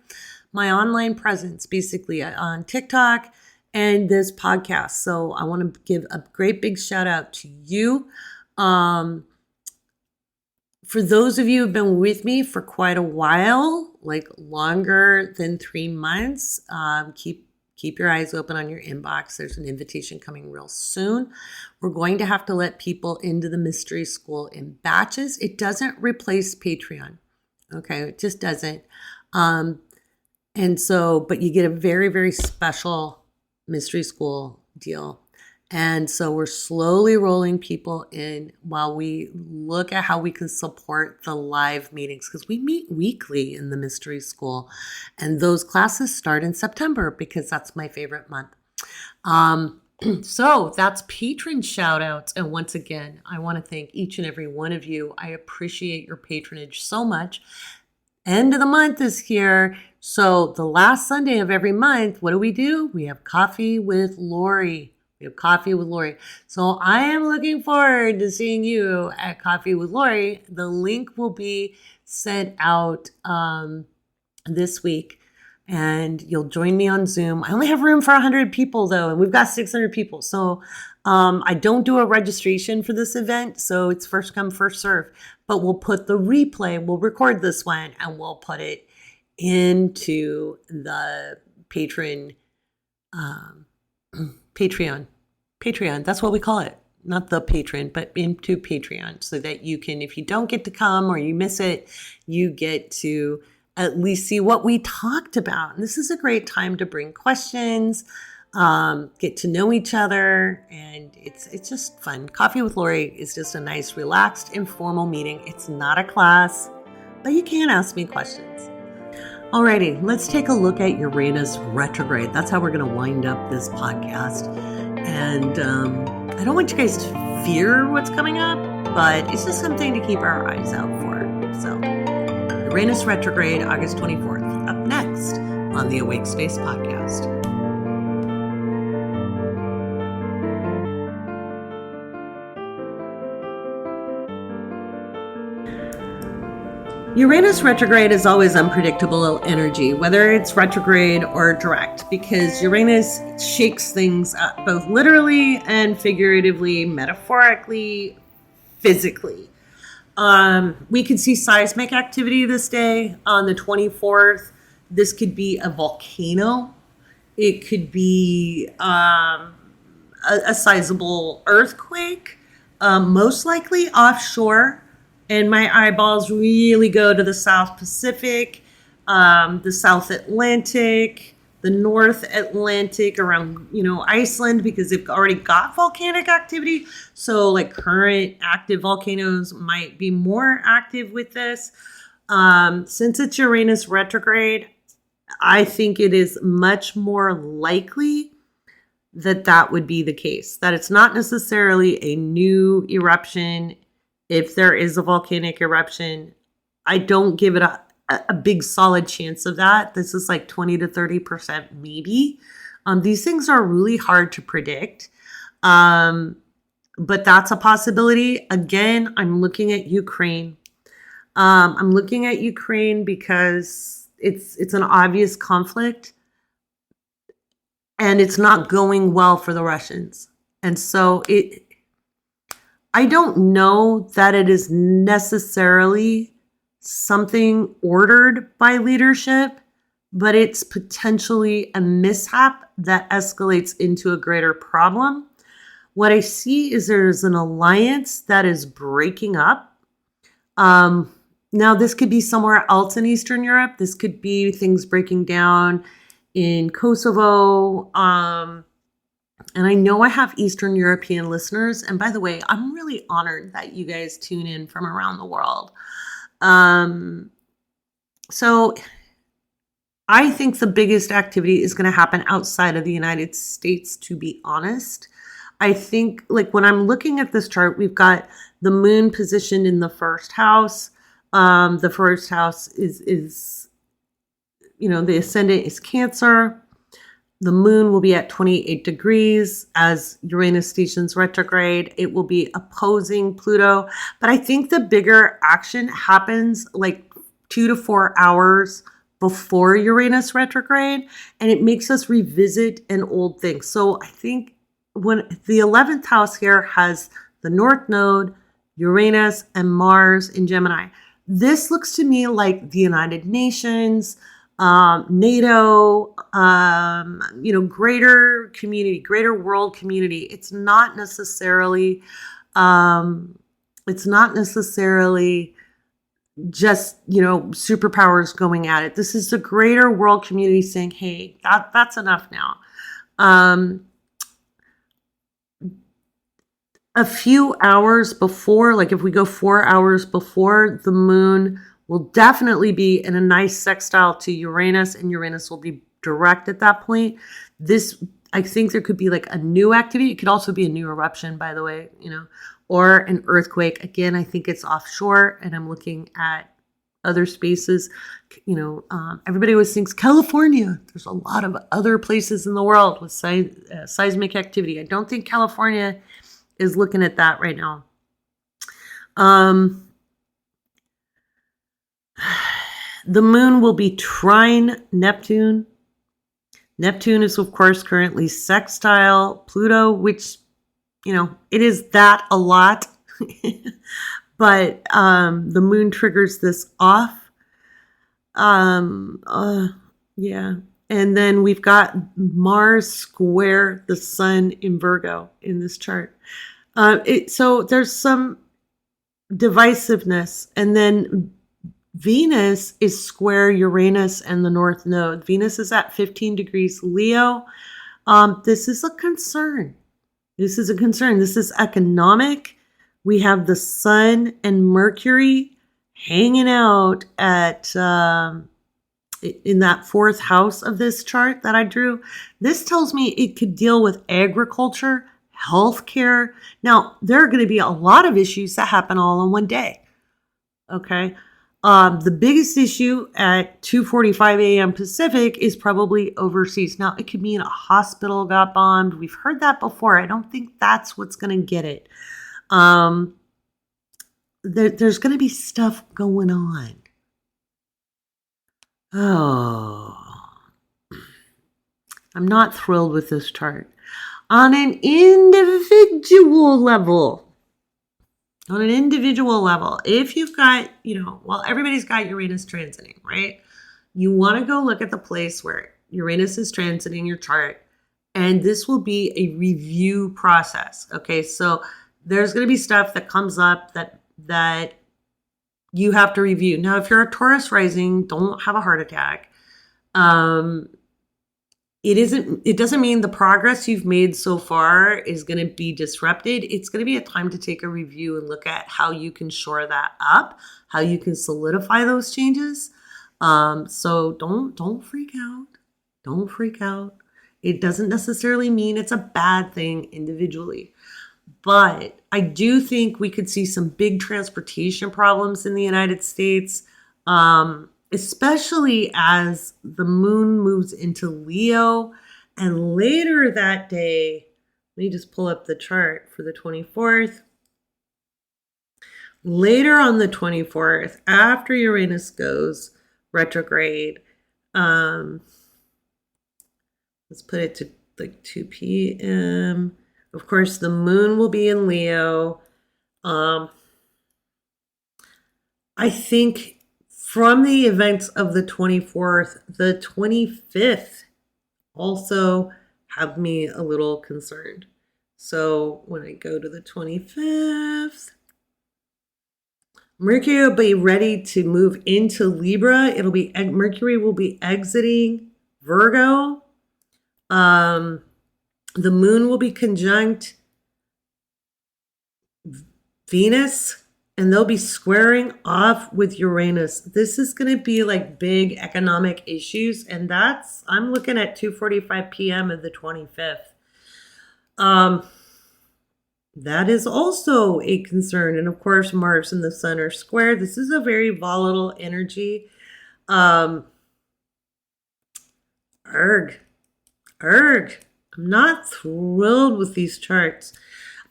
my online presence, basically on TikTok and this podcast. So I want to give a great big shout out to you. For those of you who've been with me for quite a while, like longer than 3 months, keep your eyes open on your inbox. There's an invitation coming real soon. We're going to have to let people into the mystery school in batches. It doesn't replace Patreon. Okay, it just doesn't. And so, but you get a very, very special mystery school deal. And so we're slowly rolling people in while we look at how we can support the live meetings, because we meet weekly in the mystery school. And those classes start in September because that's my favorite month. So that's patron shout outs. And once again, I want to thank each and every one of you. I appreciate your patronage so much. End of the month is here. So the last Sunday of every month, what do? We have coffee with Laurie. So I am looking forward to seeing you at Coffee with Laurie. The link will be sent out this week, and you'll join me on Zoom. I only have room for 100 people, though, and we've got 600 people. So I don't do a registration for this event, so it's first come, first serve. But we'll put the replay, we'll record this one, and we'll put it into the Patreon. That's what we call it. Not the patron, but into Patreon, so that you can, if you don't get to come or you miss it, you get to at least see what we talked about. And this is a great time to bring questions, get to know each other, and it's just fun. Coffee with Laurie is just a nice, relaxed, informal meeting. It's not a class, but you can ask me questions. Alrighty, let's take a look at Uranus retrograde. That's how we're going to wind up this podcast. And I don't want you guys to fear what's coming up, but it's just something to keep our eyes out for. So, Uranus retrograde, August 24th, up next on the Awake Space Podcast. Uranus retrograde is always unpredictable energy, whether it's retrograde or direct, because Uranus shakes things up, both literally and figuratively, metaphorically, physically. We could see seismic activity this day on the 24th. This could be a volcano. It could be a sizable earthquake, most likely offshore. And my eyeballs really go to the South Pacific. the South Atlantic, the North Atlantic around, Iceland, because they've already got volcanic activity. So like current active volcanoes might be more active with this. Since it's Uranus retrograde, I think it is much more likely that would be the case, that it's not necessarily a new eruption. If there is a volcanic eruption, I don't give it a big solid chance of that. This is like 20 to 30% maybe. These things are really hard to predict. But that's a possibility. Again, I'm looking at Ukraine. I'm looking at Ukraine because it's an obvious conflict and it's not going well for the Russians. And so I don't know that it is necessarily something ordered by leadership, but it's potentially a mishap that escalates into a greater problem. What I see is there's an alliance that is breaking up. Now, this could be somewhere else in Eastern Europe. This could be things breaking down in Kosovo. And I know I have Eastern European listeners. And by the way, I'm really honored that you guys tune in from around the world. So I think the biggest activity is going to happen outside of the United States, to be honest. I think, like, when I'm looking at this chart, we've got the moon positioned in the first house. The first house is the ascendant is Cancer. The moon will be at 28 degrees as Uranus stations retrograde. It will be opposing Pluto. But I think the bigger action happens like 2 to 4 hours before Uranus retrograde, and it makes us revisit an old thing. So I think when the 11th house here has the North Node, Uranus, and Mars in Gemini, this looks to me like the United Nations, NATO, greater community, greater world community. It's not necessarily just, superpowers going at it. This is the greater world community saying, hey, that's enough now. A few hours before, like if we go 4 hours before, the moon will definitely be in a nice sextile to Uranus, and Uranus will be direct at that point. I think there could be like a new activity. It could also be a new eruption, by the way, or an earthquake. Again, I think it's offshore, and I'm looking at other spaces. Everybody always thinks California. There's a lot of other places in the world with seismic activity. I don't think California is looking at that right now. The moon will be trine Neptune. Neptune is, of course, currently sextile Pluto, which, it is that a lot. But the moon triggers this off. Yeah. And then we've got Mars square the sun in Virgo in this chart. So there's some divisiveness. And then Venus is square Uranus and the North Node. Venus is at 15 degrees Leo. This is a concern. This is economic. We have the Sun and Mercury hanging out at in that fourth house of this chart that I drew. This tells me it could deal with agriculture, healthcare. Now, there are going to be a lot of issues that happen all in one day. Okay. The biggest issue at 2:45 a.m. Pacific is probably overseas. Now, it could mean a hospital got bombed. We've heard that before. I don't think that's what's going to get it. There's going to be stuff going on. Oh, I'm not thrilled with this chart. On an individual level, if you've got, everybody's got Uranus transiting, right? You want to go look at the place where Uranus is transiting your chart, and this will be a review process. Okay, so there's going to be stuff that comes up that you have to review. Now, if you're a Taurus rising, don't have a heart attack. It doesn't mean the progress you've made so far is going to be disrupted. It's going to be a time to take a review and look at how you can shore that up, how you can solidify those changes. So don't freak out. Don't freak out. It doesn't necessarily mean it's a bad thing individually. But I do think we could see some big transportation problems in the United States, especially as the moon moves into Leo. And later that day, let me just pull up the chart for the 24th. Later on the 24th, after Uranus goes retrograde, let's put it to like 2 p.m. Of course, the moon will be in Leo. I think from the events of the 24th, the 25th also have me a little concerned. So when I go to the 25th, Mercury will be ready to move into Libra. Mercury will be exiting Virgo. The moon will be conjunct Venus, and they'll be squaring off with Uranus. This is going to be like big economic issues, and I'm looking at 2:45 p.m. of the 25th. That is also a concern. And of course, Mars and the Sun are square. This is a very volatile energy. I'm not thrilled with these charts.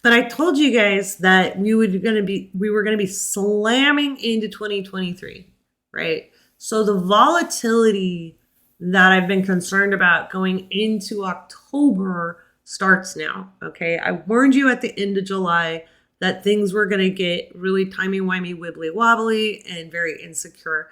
But I told you guys that we were going to be slamming into 2023, right? So the volatility that I've been concerned about going into October starts now, okay? I warned you at the end of July that things were going to get really timey-wimey, wibbly-wobbly, and very insecure.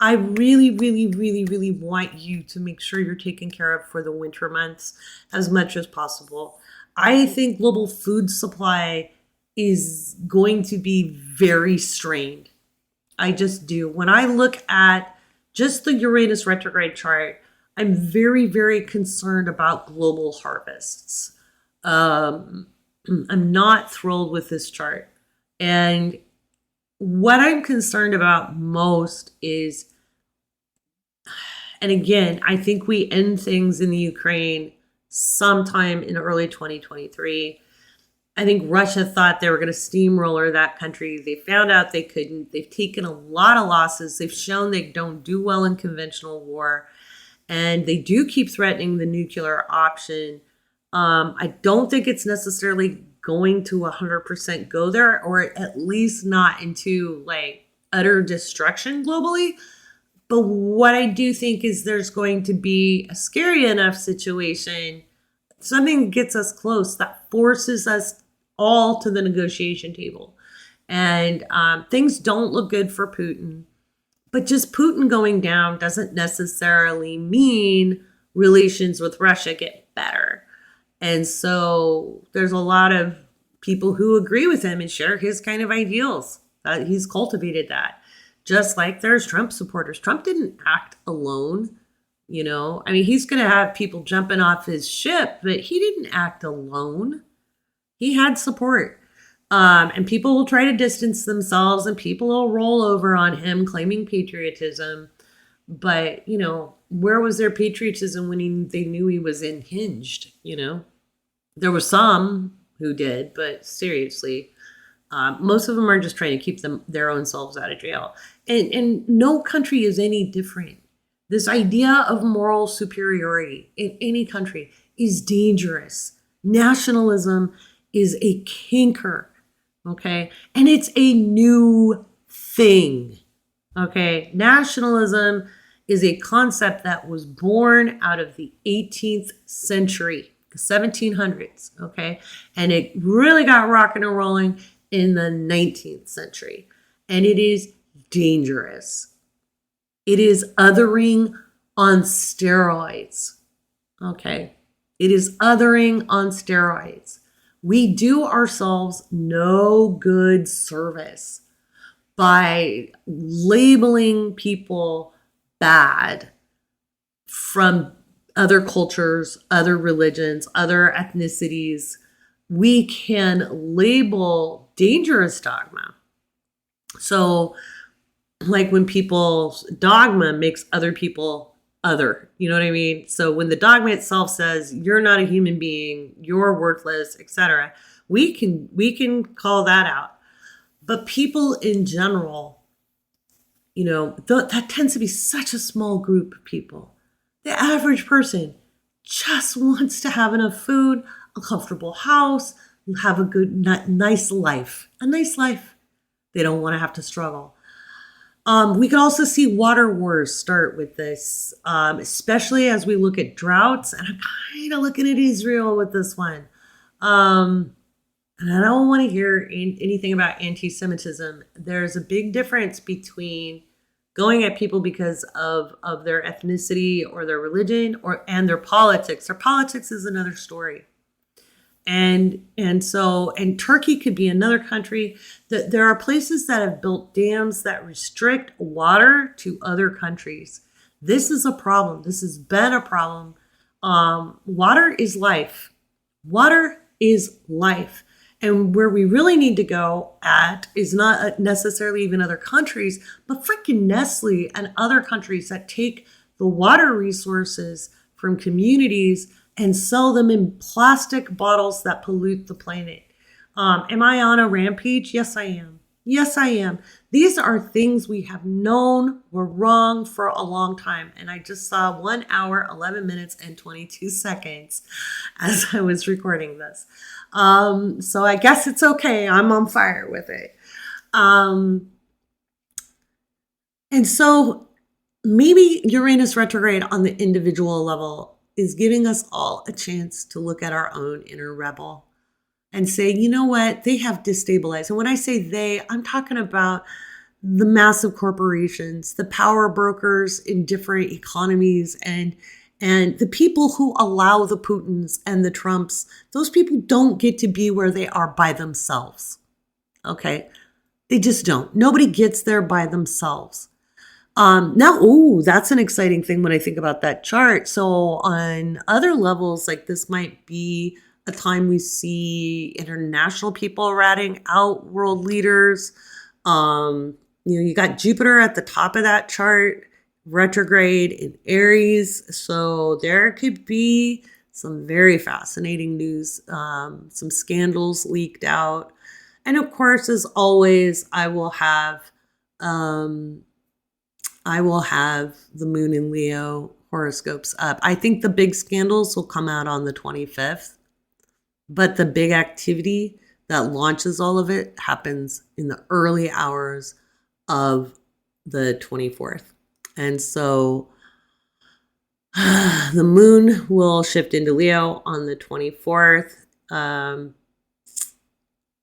I really, really, really, really want you to make sure you're taken care of for the winter months as much as possible. I think global food supply is going to be very strained. I just do. When I look at just the Uranus retrograde chart, I'm very, very concerned about global harvests. I'm not thrilled with this chart. And what I'm concerned about most is, and again, I think we end things in the Ukraine sometime in early 2023. I think Russia thought they were going to steamroller that country. They found out they couldn't. They've taken a lot of losses. They've shown they don't do well in conventional war. And they do keep threatening the nuclear option. I don't think it's necessarily going to 100% go there, or at least not into like utter destruction globally. But what I do think is there's going to be a scary enough situation, something gets us close that forces us all to the negotiation table. And things don't look good for Putin. But just Putin going down doesn't necessarily mean relations with Russia get better. And so there's a lot of people who agree with him and share his kind of ideals. He's cultivated that. Just like there's Trump supporters. Trump didn't act alone, you know. I mean, he's going to have people jumping off his ship, but he didn't act alone. He had support. And people will try to distance themselves, and people will roll over on him claiming patriotism. But, you know, where was their patriotism when they knew he was unhinged, you know? There were some who did, but seriously, most of them are just trying to keep their own selves out of jail. And no country is any different. This idea of moral superiority in any country is dangerous. Nationalism is a canker, okay? And it's a new thing, okay? Nationalism is a concept that was born out of the 18th century, the 1700s, okay? And it really got rocking and rolling in the 19th century. And it is dangerous. It is othering on steroids. Okay. It is othering on steroids. We do ourselves no good service by labeling people bad from other cultures, other religions, other ethnicities, we can label dangerous dogma. So, like when people's dogma makes other people other, you know what I mean? So when the dogma itself says you're not a human being, you're worthless, etc., we can call that out. But people in general, you know, that tends to be such a small group of people. The average person just wants to have enough food, a comfortable house, have a good, nice life. A nice life. They don't want to have to struggle. We can also see water wars start with this, especially as we look at droughts. And I'm kind of looking at Israel with this one. And I don't want to hear anything about anti-Semitism. There's a big difference between going at people because of their ethnicity or their religion and their politics. Their politics is another story. And Turkey could be another country. That there are places that have built dams that restrict water to other countries. This is a problem. This has been a problem. Water is life. Water is life. And where we really need to go at is not necessarily even other countries, but freaking Nestle and other countries that take the water resources from communities and sell them in plastic bottles that pollute the planet. Am I on a rampage? Yes, I am. Yes, I am. These are things we have known were wrong for a long time. And I just saw 1 hour, 11 minutes, and 22 seconds as I was recording this. So I guess it's okay. I'm on fire with it. And so maybe Uranus retrograde on the individual level is giving us all a chance to look at our own inner rebel and say, you know what, they have destabilized. And when I say they, I'm talking about the massive corporations, the power brokers in different economies, and the people who allow the Putins and the Trumps. Those people don't get to be where they are by themselves. Okay? They just don't. Nobody gets there by themselves. That's an exciting thing when I think about that chart. So on other levels, like this might be a time we see international people ratting out world leaders. You got Jupiter at the top of that chart, retrograde in Aries. So there could be some very fascinating news, some scandals leaked out. And of course, as always, I will have the moon in Leo horoscopes up. I think the big scandals will come out on the 25th, but the big activity that launches all of it happens in the early hours of the 24th. And so the moon will shift into Leo on the 24th,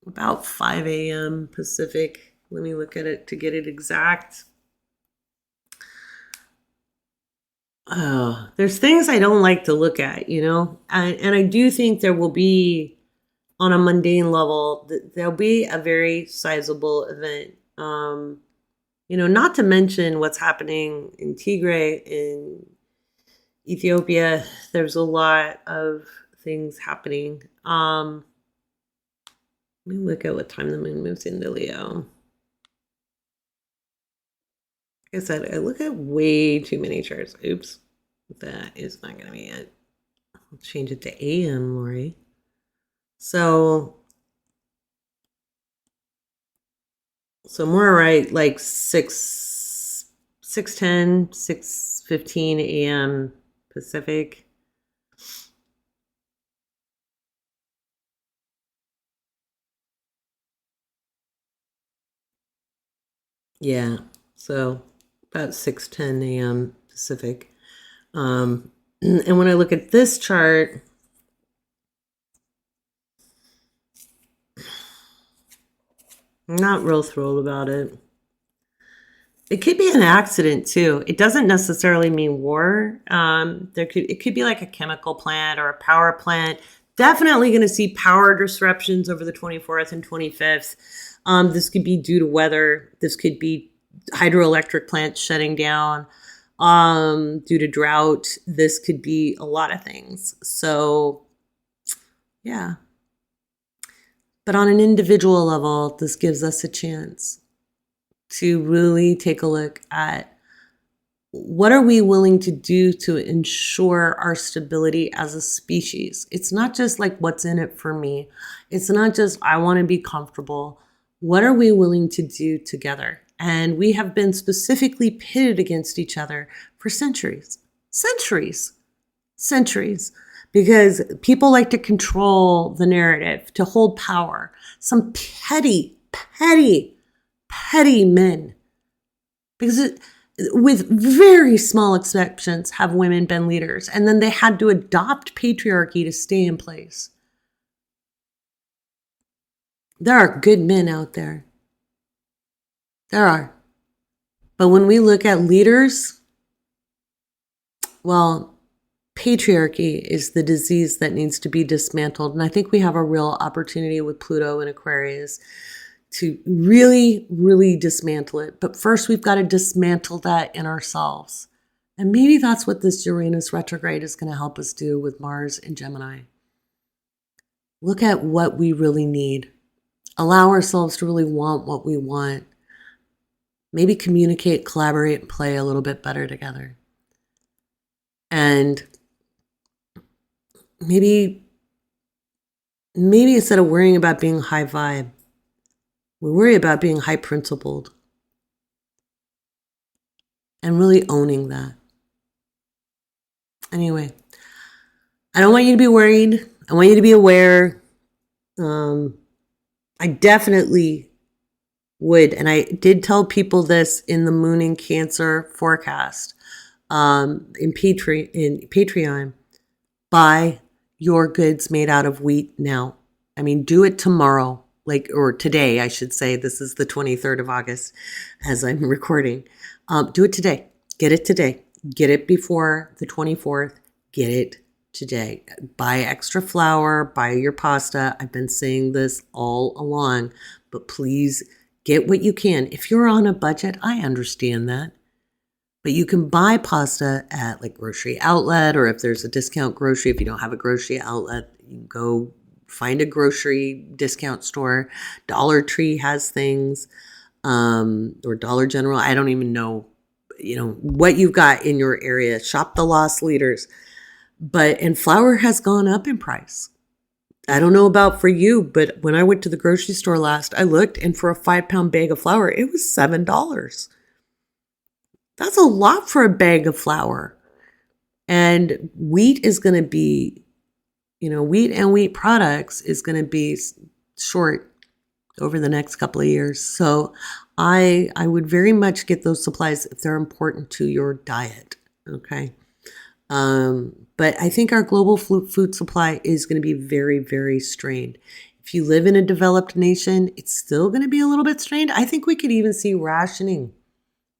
about 5 a.m. Pacific. Let me look at it to get it exact. There's things I don't like to look at, and I do think there will be, on a mundane level, there'll be a very sizable event. Not to mention what's happening in Tigray, in Ethiopia. There's a lot of things happening. Let me look at what time the moon moves into Leo. Like I said, I look at way too many charts. Oops. That is not going to be it. I'll change it to AM, Laurie. So more right, like 6:10, 6:15 AM Pacific. Yeah, so about 6:10 a.m. Pacific. And when I look at this chart, I'm not real thrilled about it. It could be an accident too. It doesn't necessarily mean war. It could be like a chemical plant or a power plant. Definitely going to see power disruptions over the 24th and 25th. This could be due to weather. This could be hydroelectric plants shutting down due to drought. This could be a lot of things. So, yeah. But on an individual level, this gives us a chance to really take a look at what are we willing to do to ensure our stability as a species. It's not just like what's in it for me. It's not just I want to be comfortable. What are we willing to do together? And we have been specifically pitted against each other for centuries, because people like to control the narrative, to hold power. Some petty men, because with very small exceptions, have women been leaders. And then they had to adopt patriarchy to stay in place. There are good men out there. There are. But when we look at leaders, well, patriarchy is the disease that needs to be dismantled. And I think we have a real opportunity with Pluto and Aquarius to really, really dismantle it. But first, we've got to dismantle that in ourselves. And maybe that's what this Uranus retrograde is going to help us do with Mars and Gemini. Look at what we really need. Allow ourselves to really want what we want. Maybe communicate, collaborate, and play a little bit better together. And maybe instead of worrying about being high vibe, we worry about being high principled and really owning that. Anyway, I don't want you to be worried. I want you to be aware. I definitely would, and I did tell people this in the Moon in Cancer forecast in Patreon, buy your goods made out of wheat now. I mean, do it tomorrow. Or today, I should say. This is the 23rd of August as I'm recording. Do it today. Get it today. Get it before the 24th. Get it today. Buy extra flour. Buy your pasta. I've been saying this all along, but please get what you can. If you're on a budget, I understand that. But you can buy pasta at like grocery outlet, or if there's a discount grocery, if you don't have a grocery outlet, you can go find a grocery discount store. Dollar Tree has things, or Dollar General. I don't even know, what you've got in your area. Shop the lost leaders. And flour has gone up in price. I don't know about for you, but when I went to the grocery store last, I looked, and for a 5-pound bag of flour, it was $7. That's a lot for a bag of flour. And wheat is going to be, wheat and wheat products is going to be short over the next couple of years. So I would very much get those supplies if they're important to your diet. Okay. But I think our global food supply is going to be very, very strained. If you live in a developed nation, it's still going to be a little bit strained. I think we could even see rationing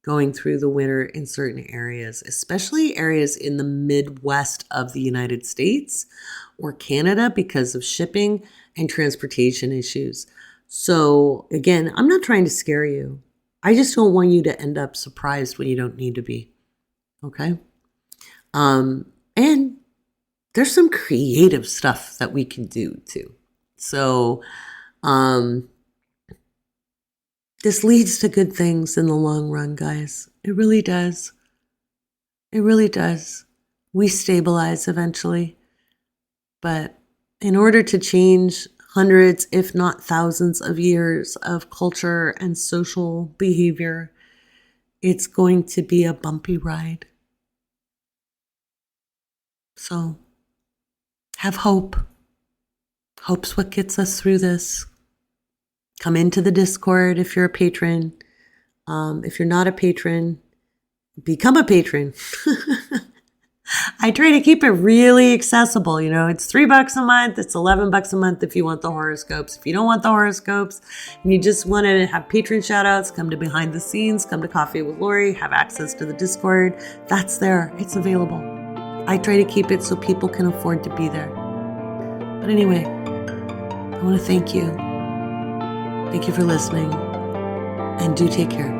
going through the winter in certain areas, especially areas in the Midwest of the United States or Canada because of shipping and transportation issues. So again, I'm not trying to scare you. I just don't want you to end up surprised when you don't need to be. Okay? And there's some creative stuff that we can do too. So, this leads to good things in the long run, guys. It really does. It really does. We stabilize eventually. But in order to change hundreds, if not thousands of years of culture and social behavior, it's going to be a bumpy ride. So have hope. Hope's what gets us through this. Come into the Discord if you're a patron. If you're not a patron, become a patron. I try to keep it really accessible. It's $3 a month. It's $11 a month if you want the horoscopes. If you don't want the horoscopes and you just want to have patron shoutouts, come to Behind the Scenes, come to Coffee with Laurie, have access to the Discord. That's there. It's available. I try to keep it so people can afford to be there. But anyway, I want to thank you. Thank you for listening, and do take care.